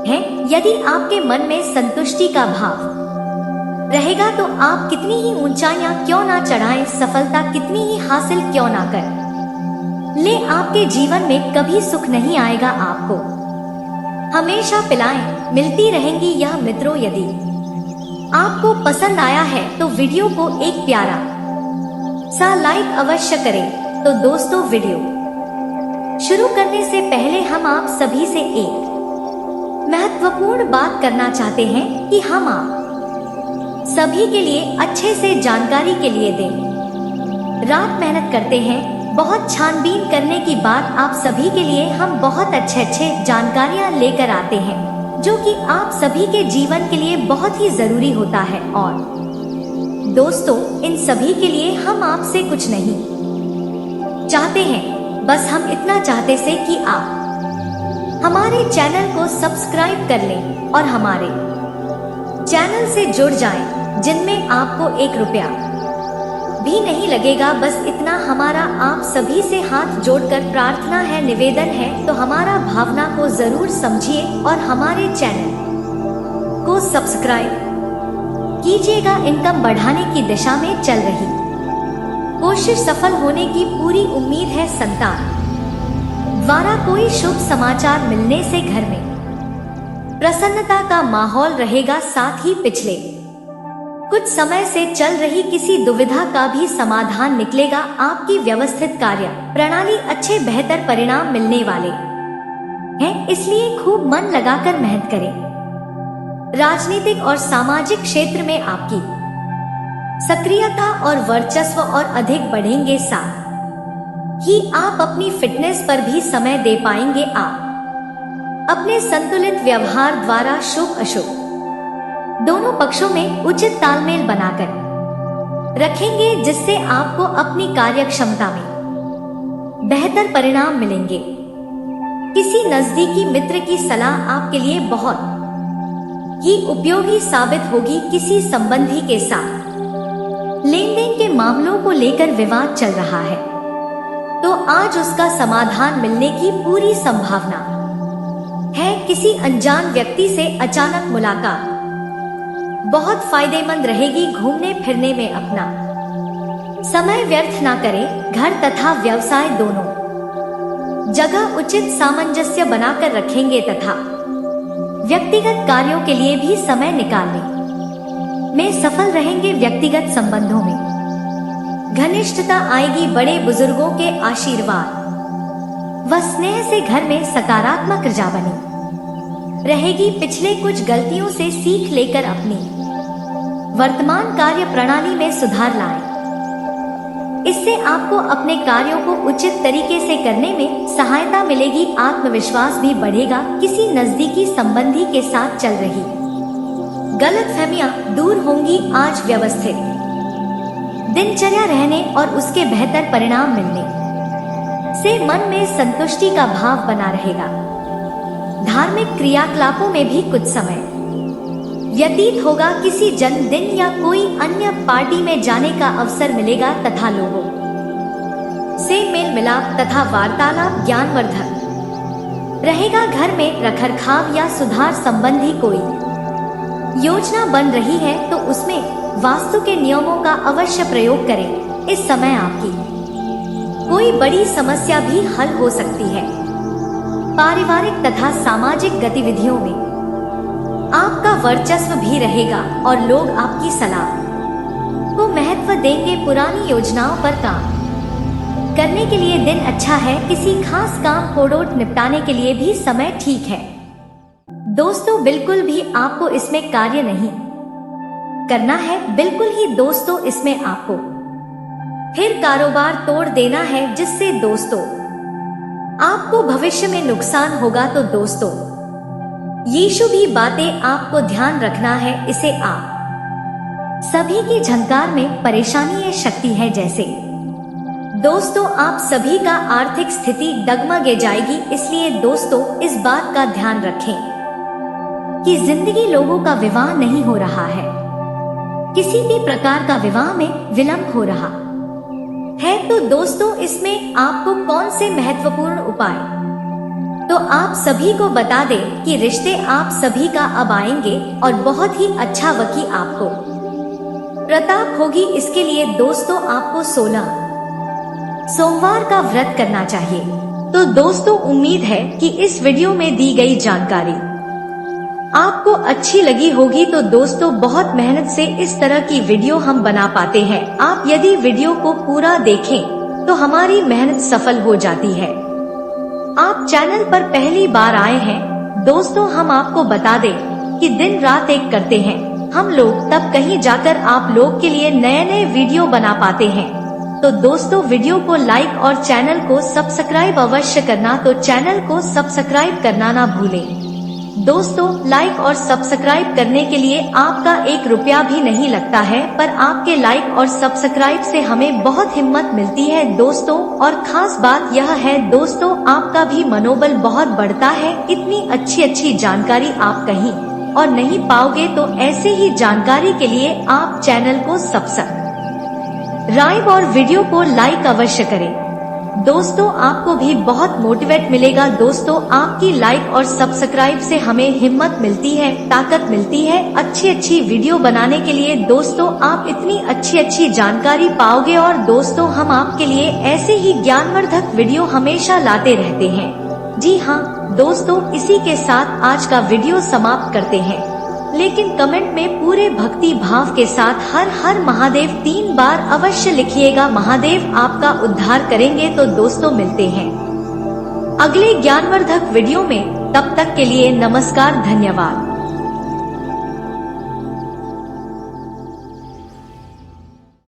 हैं। यदि आपके मन में संतुष्टि का भाव रहेगा तो आप कितनी ही ऊंचाइयां क्यों ना चढ़ाएं, सफलता कितनी ही हासिल क्यों ना कर ले, आपके जीवन में कभी सुख नहीं आएगा। आपको हमेशा पिलाएं मिलती रहेंगी। यह मित्रों, यदि आपको पसंद आया है तो वीडियो को एक प्यारा सा लाइक अवश्य करें। तो दोस्तों, वीडियो शुरू करने से पहले हम आप सभी से एक महत्वपूर्ण बात करना चाहते हैं कि हम आप सभी के लिए अच्छे से जानकारी के लिए दिन रात मेहनत करते हैं। बहुत छानबीन करने की बात आप सभी के लिए हम बहुत अच्छे जानकारियां लेकर आते हैं, जो कि आप सभी के जीवन के लिए बहुत ही जरूरी होता है। और दोस्तों, इन सभी के लिए हम आपसे कुछ नहीं चाहते हैं, बस हम इतना चाहते से कि आप हमारे चैनल को सब्सक्राइब कर लें और हमारे चैनल से जुड़ जाएं, जिनमें आपको 1 रुपया भी नहीं लगेगा। बस इतना हमारा आप सभी से हाथ जोड़कर प्रार्थना है, निवेदन है। तो हमारा भावना को जरूर समझिए और हमारे चैनल को सब्सक्राइब कीजिएगा। इनकम बढ़ाने की दिशा में चल रही कोशिश सफल होने की पूरी उम्मीद है। संतान द्वारा कोई शुभ समाचार मिलने से घर में प्रसन्नता का माहौल रहेगा। साथ ही पिछले कुछ समय से चल रही किसी दुविधा का भी समाधान निकलेगा। आपकी व्यवस्थित कार्य प्रणाली अच्छे बेहतर परिणाम मिलने वाले हैं, इसलिए खूब मन लगाकर मेहनत करें। राजनीतिक और सामाजिक क्षेत्र में आपकी सक्रियता और वर्चस्व और अधिक बढ़ेंगे। साथ ही आप अपनी फिटनेस पर भी समय दे पाएंगे। आप अपने संतुलित व्यवहार द्वारा शुभ अशुभ दोनों पक्षों में उचित तालमेल बनाकर रखेंगे, जिससे आपको अपनी कार्य क्षमता में बेहतर परिणाम मिलेंगे। किसी नजदीकी मित्र की सलाह आपके लिए बहुत ही उपयोगी साबित होगी। किसी संबंधी के साथ लेन देन के मामलों को लेकर विवाद चल रहा है, तो आज उसका समाधान मिलने की पूरी संभावना है। किसी अनजान व्यक्ति से अचानक मुलाकात बहुत फायदेमंद रहेगी। घूमने फिरने में अपना समय व्यर्थ ना करें। घर तथा व्यवसाय दोनों जगह उचित सामंजस्य बनाकर रखेंगे तथा व्यक्तिगत कार्यों के लिए भी समय निकालने में सफल रहेंगे। व्यक्तिगत संबंधों में घनिष्ठता आएगी। बड़े बुजुर्गों के आशीर्वाद व स्नेह से घर में सकारात्मक ऊर्जा बनी रहेगी। पिछले कुछ गलतियों से सीख लेकर अपनी वर्तमान कार्य प्रणाली में सुधार लाएं। इससे आपको अपने कार्यों को उचित तरीके से करने में सहायता मिलेगी। आत्मविश्वास भी बढ़ेगा। किसी नजदीकी संबंधी के साथ चल रही गलतफहमियां दूर होंगी। आज व्यवस्थित दिनचर्या रहने और उसके बेहतर परिणाम मिलने से मन में संतुष्टि का भाव बना रहेगा। धार्मिक क्रियाकलापों में भी कुछ समय व्यतीत होगा। किसी जन्मदिन या कोई अन्य पार्टी में जाने का अवसर मिलेगा तथा लोगों से मेल मिलाप तथा वार्तालाप ज्ञानवर्धक रहेगा। घर में रखरखाव या सुधार संबंधी कोई योजना बन रही है तो उसमें वास्तु के नियमों का अवश्य प्रयोग करें। इस समय आपकी कोई बड़ी समस्या भी हल हो सकती है। पारिवारिक तथा सामाजिक गतिविधियों में आपका वर्चस्व भी रहेगा और लोग आपकी सलाह को महत्व देंगे। पुरानी योजनाओं पर काम करने के लिए दिन अच्छा है। किसी खास काम फोड़ोट निपटाने के लिए भी समय ठीक है। दोस्तों बिल्कुल भी आपको इसमें कार्य नहीं करना है। बिल्कुल ही दोस्तों इसमें आपको फिर कारोबार तोड़ देना है, जिससे दोस्तों आपको भविष्य में नुकसान होगा। तो दोस्तों यीशु भी बातें आपको ध्यान रखना है। इसे आप सभी की झंकार में परेशानी या शक्ति है। जैसे दोस्तों आप सभी का आर्थिक स्थिति डगमगे जाएगी। इसलिए दोस्तों इस बात का ध्यान रखें कि जिंदगी लोगों का विवाह नहीं हो रहा है। किसी भी प्रकार का विवाह में विलंब हो रहा है तो दोस्तों इसमें आपको कौन से महत्वपूर्ण उपाय तो आप सभी को बता दें कि रिश्ते आप सभी का अब आएंगे और बहुत ही अच्छा वकी आपको प्रताप होगी। इसके लिए दोस्तों आपको 16 सोमवार का व्रत करना चाहिए। तो दोस्तों उम्मीद है कि इस वीडियो में दी गई जानकारी आपको अच्छी लगी होगी। तो दोस्तों बहुत मेहनत से इस तरह की वीडियो हम बना पाते हैं। आप यदि वीडियो को पूरा देखें तो हमारी मेहनत सफल हो जाती है। आप चैनल पर पहली बार आए हैं दोस्तों, हम आपको बता दें कि दिन रात एक करते हैं हम लोग, तब कहीं जाकर आप लोग के लिए नए नए वीडियो बना पाते हैं। तो दोस्तों वीडियो को लाइक और चैनल को सब्सक्राइब अवश्य करना। तो चैनल को सब्सक्राइब करना ना भूलें। दोस्तों लाइक और सब्सक्राइब करने के लिए आपका 1 रुपया भी नहीं लगता है, पर आपके लाइक और सब्सक्राइब से हमें बहुत हिम्मत मिलती है दोस्तों। और खास बात यह है दोस्तों, आपका भी मनोबल बहुत बढ़ता है। इतनी अच्छी जानकारी आप कहीं और नहीं पाओगे। तो ऐसे ही जानकारी के लिए आप चैनल को सब्सक्राइब और वीडियो को लाइक अवश्य करें। दोस्तों आपको भी बहुत मोटिवेट मिलेगा। दोस्तों आपकी लाइक और सब्सक्राइब से हमें हिम्मत मिलती है, ताकत मिलती है अच्छी वीडियो बनाने के लिए। दोस्तों आप इतनी अच्छी जानकारी पाओगे और दोस्तों हम आपके लिए ऐसे ही ज्ञानवर्धक वीडियो हमेशा लाते रहते हैं। जी हाँ दोस्तों, इसी के साथ आज का वीडियो समाप्त करते हैं। लेकिन कमेंट में पूरे भक्ति भाव के साथ हर हर महादेव 3 बार अवश्य लिखिएगा। महादेव आपका उद्धार करेंगे। तो दोस्तों मिलते हैं अगले ज्ञानवर्धक वीडियो में। तब तक के लिए नमस्कार, धन्यवाद।